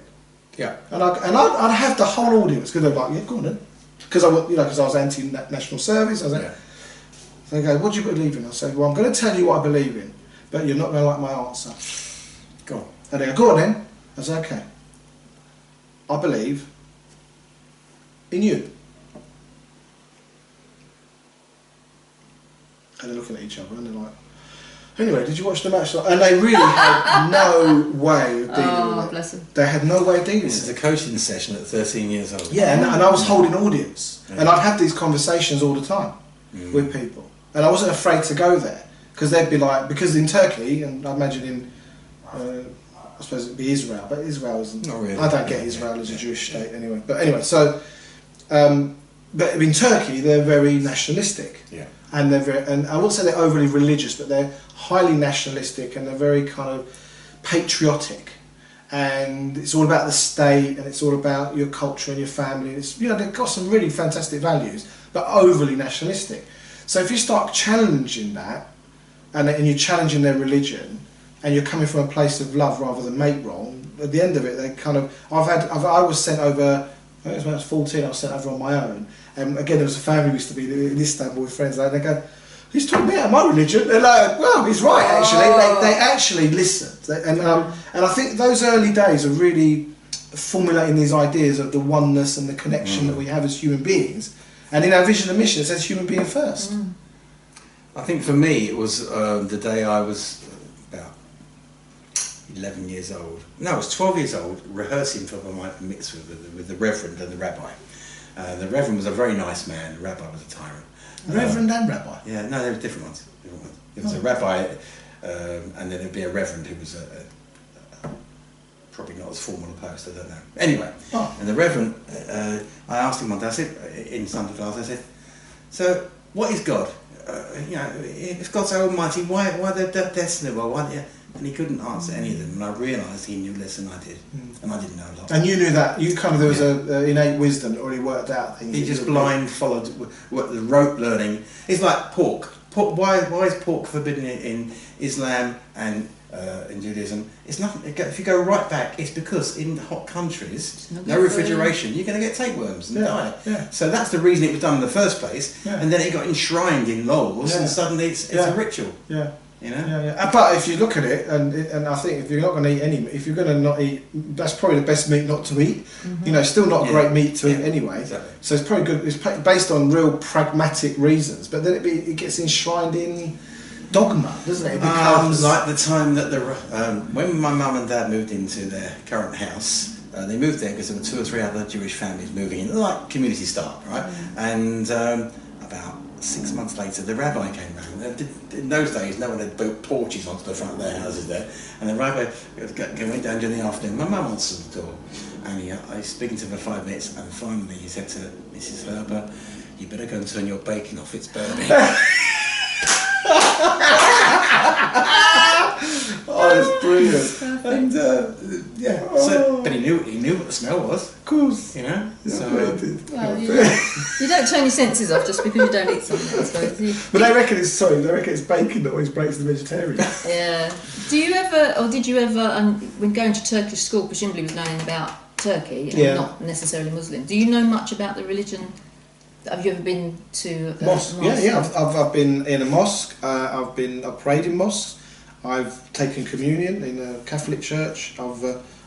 Yeah. And I'd have the whole audience because they're like, yeah, go on then. Because I was anti-national service. So they go, what do you believe in? I say, well, I'm going to tell you what I believe in, but you're not going to like my answer. Go on. And they go, go on then. I say, okay. I believe in you. And they're looking at each other and they're like, anyway, did you watch the match? And they really had no way of dealing with it. Bless them. They had no way of dealing with it. This is a coaching session at 13 years old. Yeah, and I was holding audience. Yeah. And I'd have these conversations all the time with people. And I wasn't afraid to go there. Because they'd be like, because in Turkey, and I imagine in, I suppose it'd be Israel, but Israel isn't. Not really. I don't get Israel as a Jewish state anyway. But anyway, so, but in Turkey, they're very nationalistic. Yeah. And and I won't say they're overly religious, but they're highly nationalistic and they're very kind of patriotic. And it's all about the state and it's all about your culture and your family. It's, they've got some really fantastic values, but overly nationalistic. So if you start challenging that, and you're challenging their religion, and you're coming from a place of love rather than make wrong, at the end of it, they kind of. I was sent over. I think when I was 14, I was sent over on my own. And again, there was a family who used to be in Istanbul with friends. They go, he's talking about my religion. They're like, well, he's right, actually. They actually listened. And I think those early days are really formulating these ideas of the oneness and the connection that we have as human beings. And in our vision and mission, it says human being first. I think for me, it was the day I was about 11 years old. No, I was 12 years old, rehearsing for my mitzvah with the Reverend and the Rabbi. The Reverend was a very nice man, the Rabbi was a tyrant. Reverend and Rabbi? Yeah, no, they were different ones. There was a Rabbi, and then there'd be a Reverend who was probably not as formal a post, I don't know. Anyway, and the Reverend, I asked him one day, I said, in Sunday class, I said, so what is God? You know, if God's so almighty, why the destiny? Well, why? Yeah. And he couldn't answer any of them, and I realised he knew less than I did, and I didn't know a lot. And you knew that, you kind of, there was a innate wisdom that already worked out things. He just blind followed what the rote learning. It's like pork. Why is pork forbidden in Islam and in Judaism? It's nothing. If you go right back, it's because in hot countries, no refrigeration, you're going to get tapeworms and die. Yeah. So that's the reason it was done in the first place. Yeah. And then it got enshrined in laws, and suddenly it's a ritual. Yeah. You know? But if you look at it, and I think if you're not going to eat any meat, if you're going to not eat, that's probably the best meat not to eat. You know, still not great meat to eat anyway. Exactly. So it's probably good. It's based on real pragmatic reasons, but then it gets enshrined in dogma, doesn't it? It becomes like the time that when my mum and dad moved into their current house. They moved there because there were 2 or 3 other Jewish families moving in, like community start, right? And about 6 months later, the rabbi came round. In those days, no one had built porches onto the front of their houses there. And the rabbi went down during the afternoon. My mum answered the door, and I was speaking to her for 5 minutes. And finally, he said to Mrs. Herber, "You better go and turn your bacon off. It's burning." Oh, it's brilliant. And but he knew what the smell was. Of course, you know. Well, you don't turn your senses off just because you don't eat something. I suppose. But they reckon it's bacon that always breaks the vegetarian. Yeah. Do you ever, or did you ever, when going to Turkish school, presumably was learning about Turkey, and not necessarily Muslim. Do you know much about the religion? Have you ever been to mosque? Yeah. I've been in a mosque. I've prayed in mosques. I've taken communion in a Catholic church. I've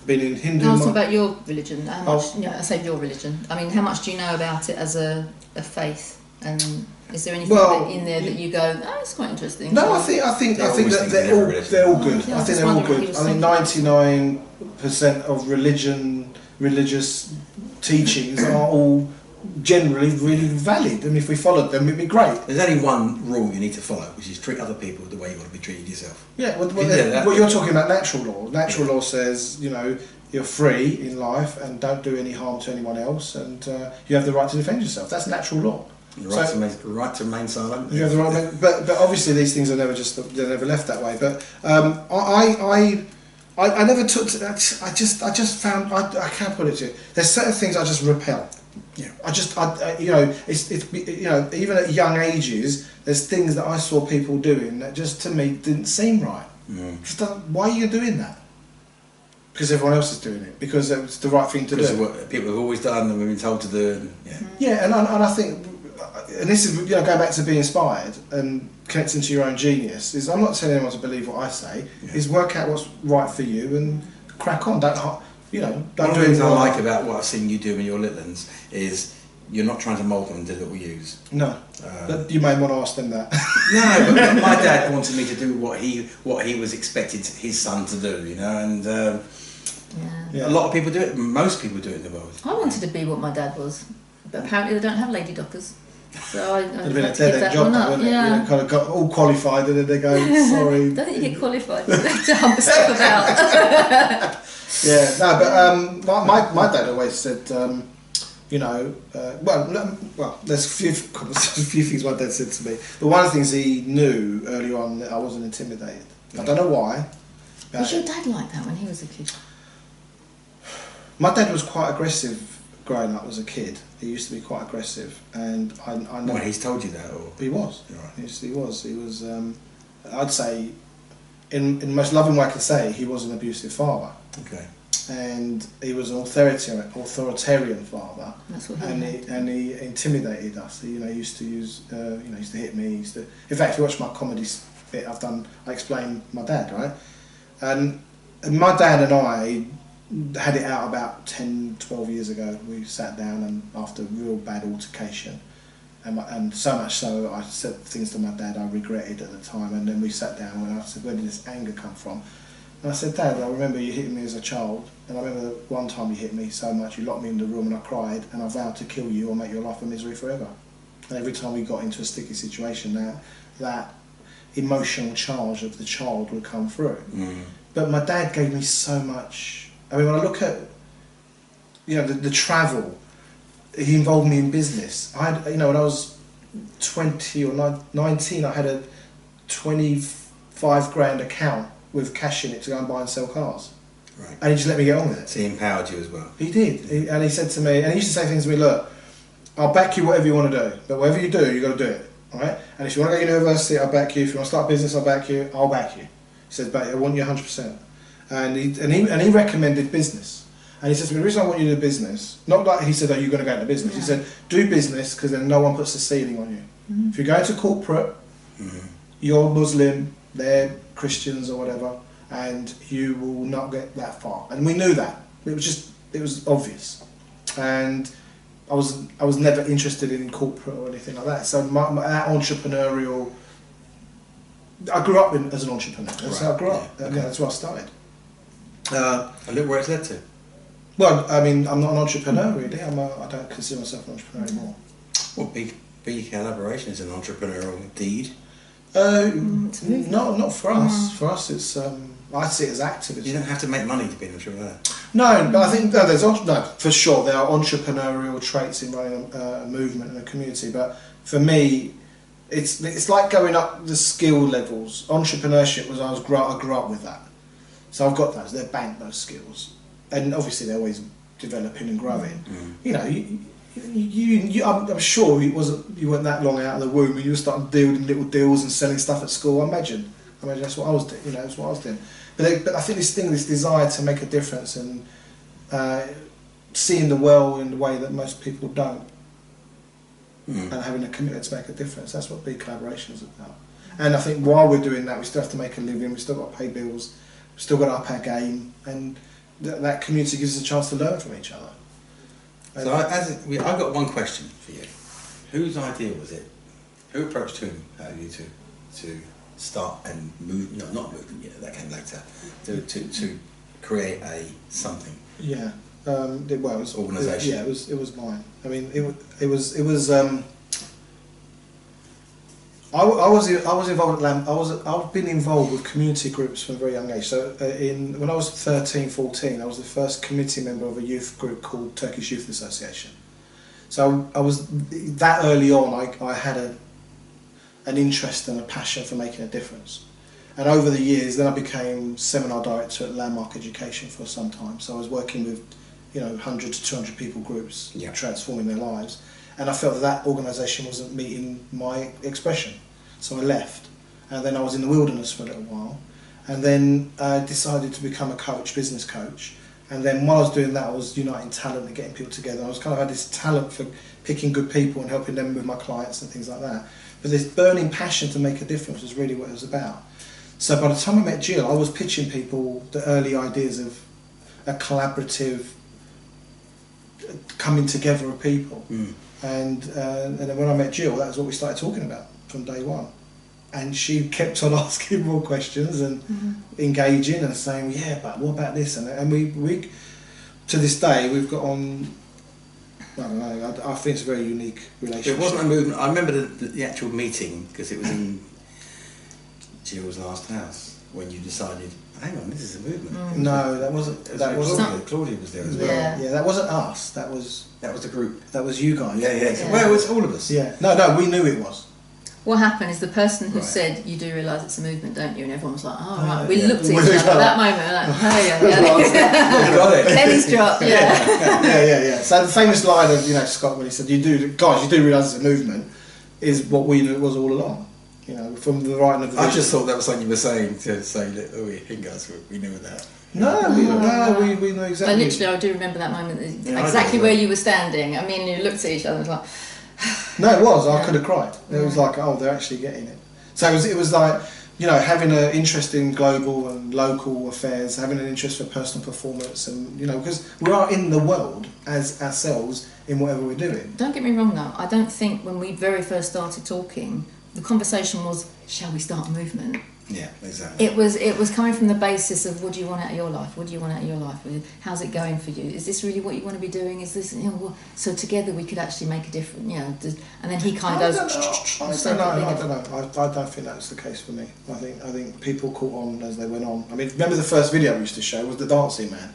been in Hindu. I was talking about your religion. How much? I say your religion. I mean, how much do you know about it as a faith? And is there anything in there that you go, oh, it's quite interesting? No, I think that they're all good. I think they're all good. I think 99% of religious teachings are all generally really valid, and if we followed them it'd be great. There's only one rule you need to follow, which is treat other people the way you want to be treated yourself. Well, you're talking about natural law. Natural law says, you know, you're free in life and don't do any harm to anyone else, and you have the right to defend yourself. That's natural law. The right to remain silent. You have the right, but obviously these things are they're never left that way. But I never took to that. I just found I can't put it to you. There's certain things I just repel. Yeah, even at young ages, there's things that I saw people doing that just to me didn't seem right. Why are you doing that? Because everyone else is doing it. Because it's the right thing to do. Because of what people have always done and we've been told to do. And I think, and this is going back to being inspired and connecting to your own genius. Is I'm not telling anyone to believe what I say. Is work out what's right for you and crack on. Don't do things I like about what I've seen you do in your little ones is you're not trying to mould them into little yous. No, you may want to ask them that. No, but my dad wanted me to do what he was expected his son to do, you know, and a lot of people do it. Most people do it in the world. I wanted to be what my dad was, but apparently they don't have lady dockers. So I had to give that one up. Yeah. Kind of got all qualified, and then they go, sorry. I don't think you get qualified to hump stuff about. My dad always said, there's a few things my dad said to me. But one of the things he knew early on that I wasn't intimidated. I don't know why. Was your dad like that when he was a kid? My dad was quite aggressive growing up as a kid. He used to be quite aggressive, and I know. Well, he's told you that, or he was. Right. He was. I'd say, in the most loving way I can say, he was an abusive father. Okay. and he was an authoritarian father. That's what and he intimidated us. He used to use, used to hit me. In fact, if you watch my comedy bit I've done, I explain my dad, right? And my dad and I had it out about 10, 12 years ago. We sat down and after a real bad altercation, and so much so I said things to my dad I regretted at the time, and then we sat down and I said, where did this anger come from? And I said, Dad, I remember you hitting me as a child, and I remember one time you hit me so much, you locked me in the room and I cried, and I vowed to kill you or make your life a misery forever. And every time we got into a sticky situation, that emotional charge of the child would come through. But my dad gave me so much. I mean, when I look at the travel, he involved me in business. I had, when I was 20 or 19, I had a 25 grand account with cash in it to go and buy and sell cars. Right. And he just let me get on with it. So he empowered you as well. He did. And he said to me, and he used to say things to me, look, I'll back you whatever you want to do, but whatever you do, you've got to do it. All right? And if you want to go to university, I'll back you. If you want to start a business, I'll back you. I'll back you. He said, but I want you 100%. And he recommended business. And he said to me, the reason I want you to do business, not like he said, oh, you're going to go into business. Yeah. He said, do business because then no one puts a ceiling on you. If you go into corporate, you're Muslim, they're Christians or whatever, and you will not get that far. And we knew that. It was obvious. And I was never interested in corporate or anything like that. So that entrepreneurial, I grew up as an entrepreneur. That's how I grew up. Yeah. Okay. That's where I started. And look where it's led to. Well, I mean, I'm not an entrepreneur really. I don't consider myself an entrepreneur anymore. Well, BeCollaboration is an entrepreneurial deed. Not for us. For us, it's I see it as activism. You don't have to make money to be an entrepreneur. No, but I think there's for sure there are entrepreneurial traits in running a movement and a community. But for me, it's like going up the skill levels. Entrepreneurship was I grew up with that, so I've got those. They're banked, those skills, and obviously they're always developing and growing. I'm sure you weren't that long out of the womb when you were starting doing little deals and selling stuff at school. I imagine that's what I was doing. That's what I was doing. But I think this desire to make a difference and seeing the world in the way that most people don't, and having a commitment to make a difference. That's what BeCollaboration is about. And I think while we're doing that, we still have to make a living. We still got to pay bills. We still got to up our game, and that community gives us a chance to learn from each other. So I've got one question for you. Whose idea was it? Who approached whom? You to start and move? No, not movement. Yeah, that came later. To create a something. Yeah. It was organisation. Yeah, it was mine. I mean, it was. I was involved at I've been involved with community groups from a very young age. So when I was 13, 14, I was the first committee member of a youth group called Turkish Youth Association. So I was that early on. I had an interest and a passion for making a difference. And over the years, then I became seminar director at Landmark Education for some time. So I was working with 100 to 200 people groups, transforming their lives. And I felt that organisation wasn't meeting my expression. So I left. And then I was in the wilderness for a little while. And then I decided to become a business coach. And then while I was doing that, I was uniting talent and getting people together. I was kind of had this talent for picking good people and helping them with my clients and things like that. But this burning passion to make a difference was really what it was about. So by the time I met Gill, I was pitching people the early ideas of a collaborative coming together of people. And then when I met Gill, that was what we started talking about from day one. And she kept on asking more questions and engaging and saying, yeah, but what about this? And we to this day, we've got on, I don't know, I think it's a very unique relationship. It wasn't a movement. I remember the actual meeting, because it was in Gill's last house, when you decided, hang on, this is a movement. No, that wasn't. Claudia was there as well. Yeah, that wasn't us. That was the group. That was you guys. Yeah. Well, it was all of us. Yeah. No, we knew it was. What happened is the person who said, you do realise it's a movement, don't you? And everyone was like, oh, right. We yeah. looked at each other at that moment, like, oh, You got it. Penny's dropped, Yeah. So the famous line of, Scott, when he said, you do realise it's a movement, is what we knew it was all along. You know, from the writing of the I vision. just thought that was something you were saying to say that, oh, guys, we knew that. No, we know But exactly. literally, I do remember that moment, Yeah, I exactly do, where yeah. you were standing. I mean, you looked at each other and was like, No, it was. I could have cried. It was like, oh, they're actually getting it. So it was like, you know, having an interest in global and local affairs, having an interest for personal performance, and you know, because we are in the world as ourselves in whatever we're doing. don't get me wrong though, I don't think when we very first started talking, the conversation was, shall we start a movement? Yeah, exactly. It was coming from the basis of, what do you want out of your life? What do you want out of your life? How's it going for you? Is this really what you want to be doing? Is this, you know, so together we could actually make a difference, you know. And then he kind of goes. I don't know. I don't think that's the case for me. I think people caught on as they went on. I mean, remember the first video we used to show was the dancing man.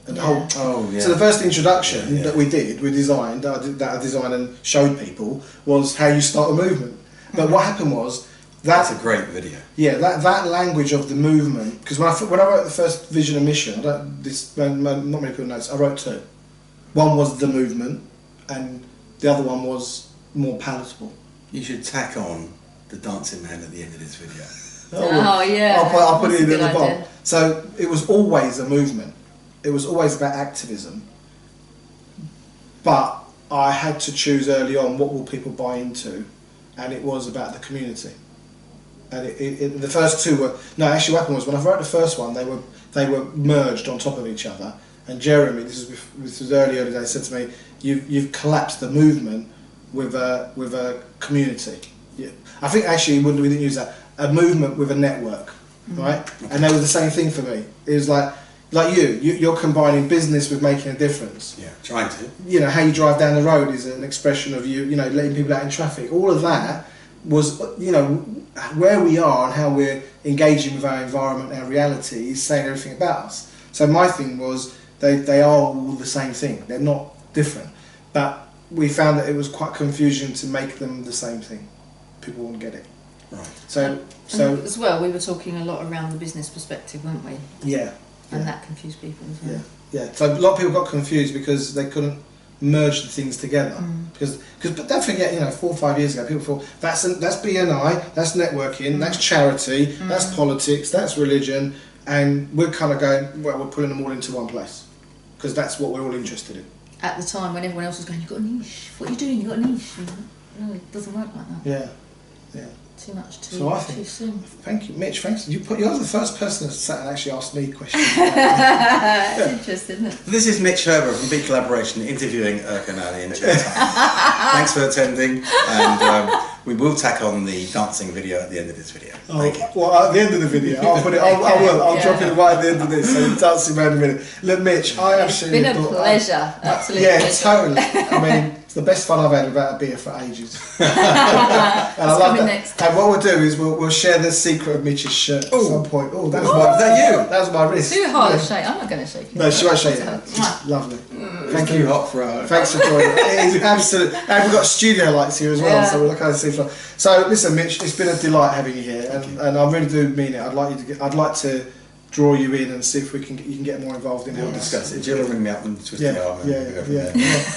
And the whole, yeah. So the first introduction that we designed that I designed and showed people was how you start a movement. But what happened was, That's a great video. yeah, that language of the movement, because when I wrote the first vision and mission, not many people know this, I wrote two. One was the movement, and the other one was more palatable. You should tack on the dancing man at the end of this video. Oh yeah. I'll put it in That's a at the good bottom. idea. So it was always a movement. It was always about activism. But I had to choose early on what will people buy into, and it was about the community. And the first two were actually what happened was when I wrote the first one, they were merged on top of each other. And Jeremy, this was early days, said to me, "You've collapsed the movement with a community." Yeah. I think actually we didn't use that, a movement with a network, right? And they were the same thing for me. It was like you're combining business with making a difference. Yeah, trying to. You know, how you drive down the road is an expression of you know, letting people out in traffic. All of that was, you know, where we are and how we're engaging with our environment, our reality is saying everything about us. So my thing was, they are all the same thing. They're not different. But we found that it was quite confusing to make them the same thing. People wouldn't get it. Right. So And as well, we were talking a lot around the business perspective, weren't we? yeah. And that confused people as well. Yeah. So a lot of people got confused because they couldn't merge the things together. But don't forget, you know, 4 or 5 years ago, people thought that's BNI, that's networking, that's charity, that's politics, that's religion, and we're kind of going, well, we're pulling them all into one place because that's what we're all interested in. At the time when everyone else was going, you've got a niche. What are you doing? You've got a niche. No, it doesn't work like that. Yeah. Too much too, So I too think, soon. thank you, Mitch. Thanks. You're the first person that sat and actually asked me questions. It's interesting, isn't it? This is Mitch Herber from BeCollaboration interviewing Erkan Ali and Jill. Thanks for attending, and we will tack on the dancing video at the end of this video. Thank you. Well, at the end of the video, I'll put it. I'll drop it right at the end of this. So dancing man in a minute. Look, Mitch, I absolutely. It's been a pleasure. Absolutely. Yeah, pleasure. totally. I mean, it's the best fun I've had without a beer for ages. And I love that. Next. And what we'll do is we'll share the secret of Mitch's shirt at some point. Oh, that was Is that you? That was my wrist. Too hard to shake. I'm not going to shake it. No, she won't shake it. Mwah. Lovely. Thank you. Hot for Thanks for joining. It is absolute. And we've got studio lights here as well, so we're looking at the sea floor. So listen, Mitch, it's been a delight having you here, and I really do mean it. I'd like to draw you in and see if you can get more involved in how We'll discuss it. Jill will ring me up and twist Yeah, my arm. yeah.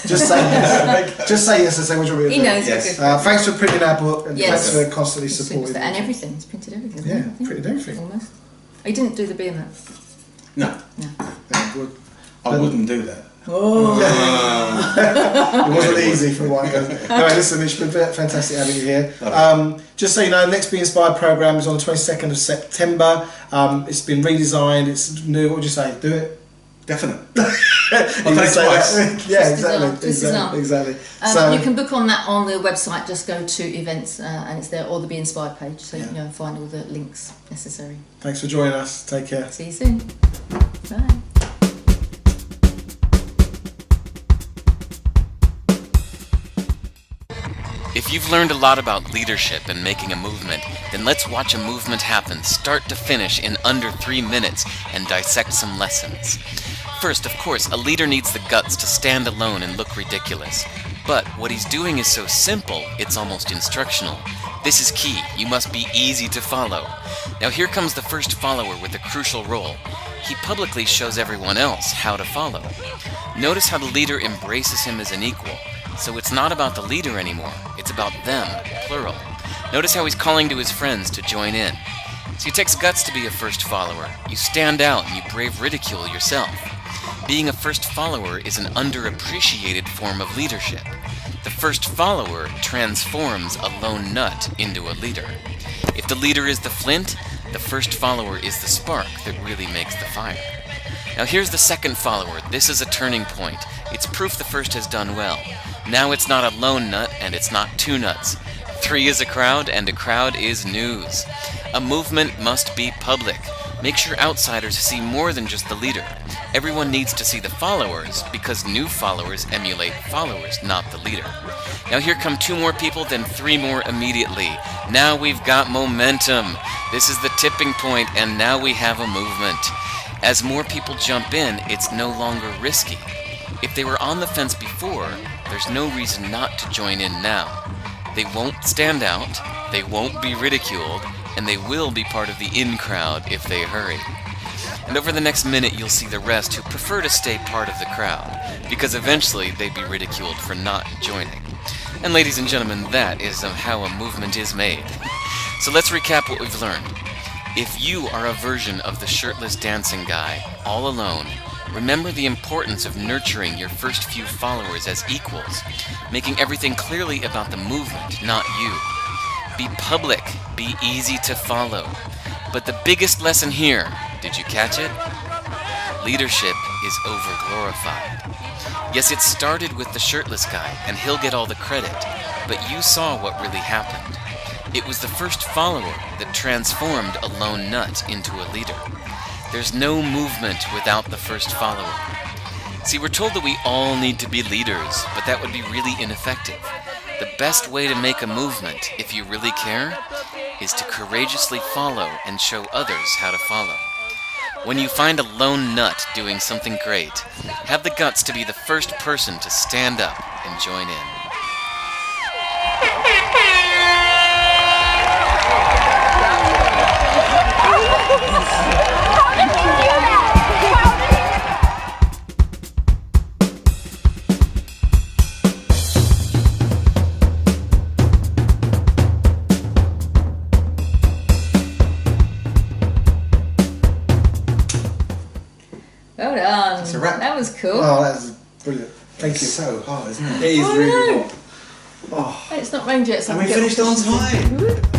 Just say yes. Just say yes and say what you want me to He do. knows Yes. you're good. Thanks for printing our book, and Yes. thanks for constantly supporting. And everything. It's printed everything. Yeah, hasn't it? I think? printed everything. Almost. Oh, you didn't do the BMF. No, Yeah, good. I wouldn't do that. Oh. It wasn't easy for one guy. Anyway, listen, Mitch, it's been fantastic having you here. Just so you know, the next Be Inspired programme is on the 22nd of September. It's been redesigned, it's new. What would you say? Do it? Definite. You can say that. Yeah, exactly. So, you can book on that on the website. Just go to events and it's there, or the Be Inspired page, so you can find all the links necessary. thanks for joining us. Take care. See you soon. Bye. If you've learned a lot about leadership and making a movement, then let's watch a movement happen start to finish in under 3 minutes and dissect some lessons. First, of course, a leader needs the guts to stand alone and look ridiculous. But what he's doing is so simple, it's almost instructional. This is key. You must be easy to follow. Now here comes the first follower with a crucial role. He publicly shows everyone else how to follow. Notice how the leader embraces him as an equal. So it's not about the leader anymore, it's about them, plural. Notice how he's calling to his friends to join in. See, it takes guts to be a first follower. You stand out and you brave ridicule yourself. Being a first follower is an underappreciated form of leadership. The first follower transforms a lone nut into a leader. If the leader is the flint, the first follower is the spark that really makes the fire. Now here's the second follower. This is a turning point. It's proof the first has done well. Now it's not a lone nut and it's not two nuts. 3 is a crowd and a crowd is news. A movement must be public. Make sure outsiders see more than just the leader. Everyone needs to see the followers because new followers emulate followers, not the leader. Now here come 2 more people, then 3 more immediately. Now we've got momentum. This is the tipping point, and now we have a movement. As more people jump in, it's no longer risky. If they were on the fence before, there's no reason not to join in now. They won't stand out, they won't be ridiculed, and they will be part of the in crowd if they hurry. And over the next minute you'll see the rest who prefer to stay part of the crowd, because eventually they'd be ridiculed for not joining. And ladies and gentlemen, that is how a movement is made. So let's recap what we've learned. If you are a version of the shirtless dancing guy, all alone, remember the importance of nurturing your first few followers as equals, making everything clearly about the movement, not you. Be public, be easy to follow. But the biggest lesson here, did you catch it? Leadership is overglorified. Yes, it started with the shirtless guy, and he'll get all the credit, but you saw what really happened. It was the first follower that transformed a lone nut into a leader. There's no movement without the first follower. See, we're told that we all need to be leaders, but that would be really ineffective. The best way to make a movement, if you really care, is to courageously follow and show others how to follow. When you find a lone nut doing something great, have the guts to be the first person to stand up and join in. Well done. That's a wrap. That was cool. Oh, that was brilliant. Thank It's you. so hard, isn't it? It is I really know. hot. Oh. It's not rained yet, so And I we can get- finished on time.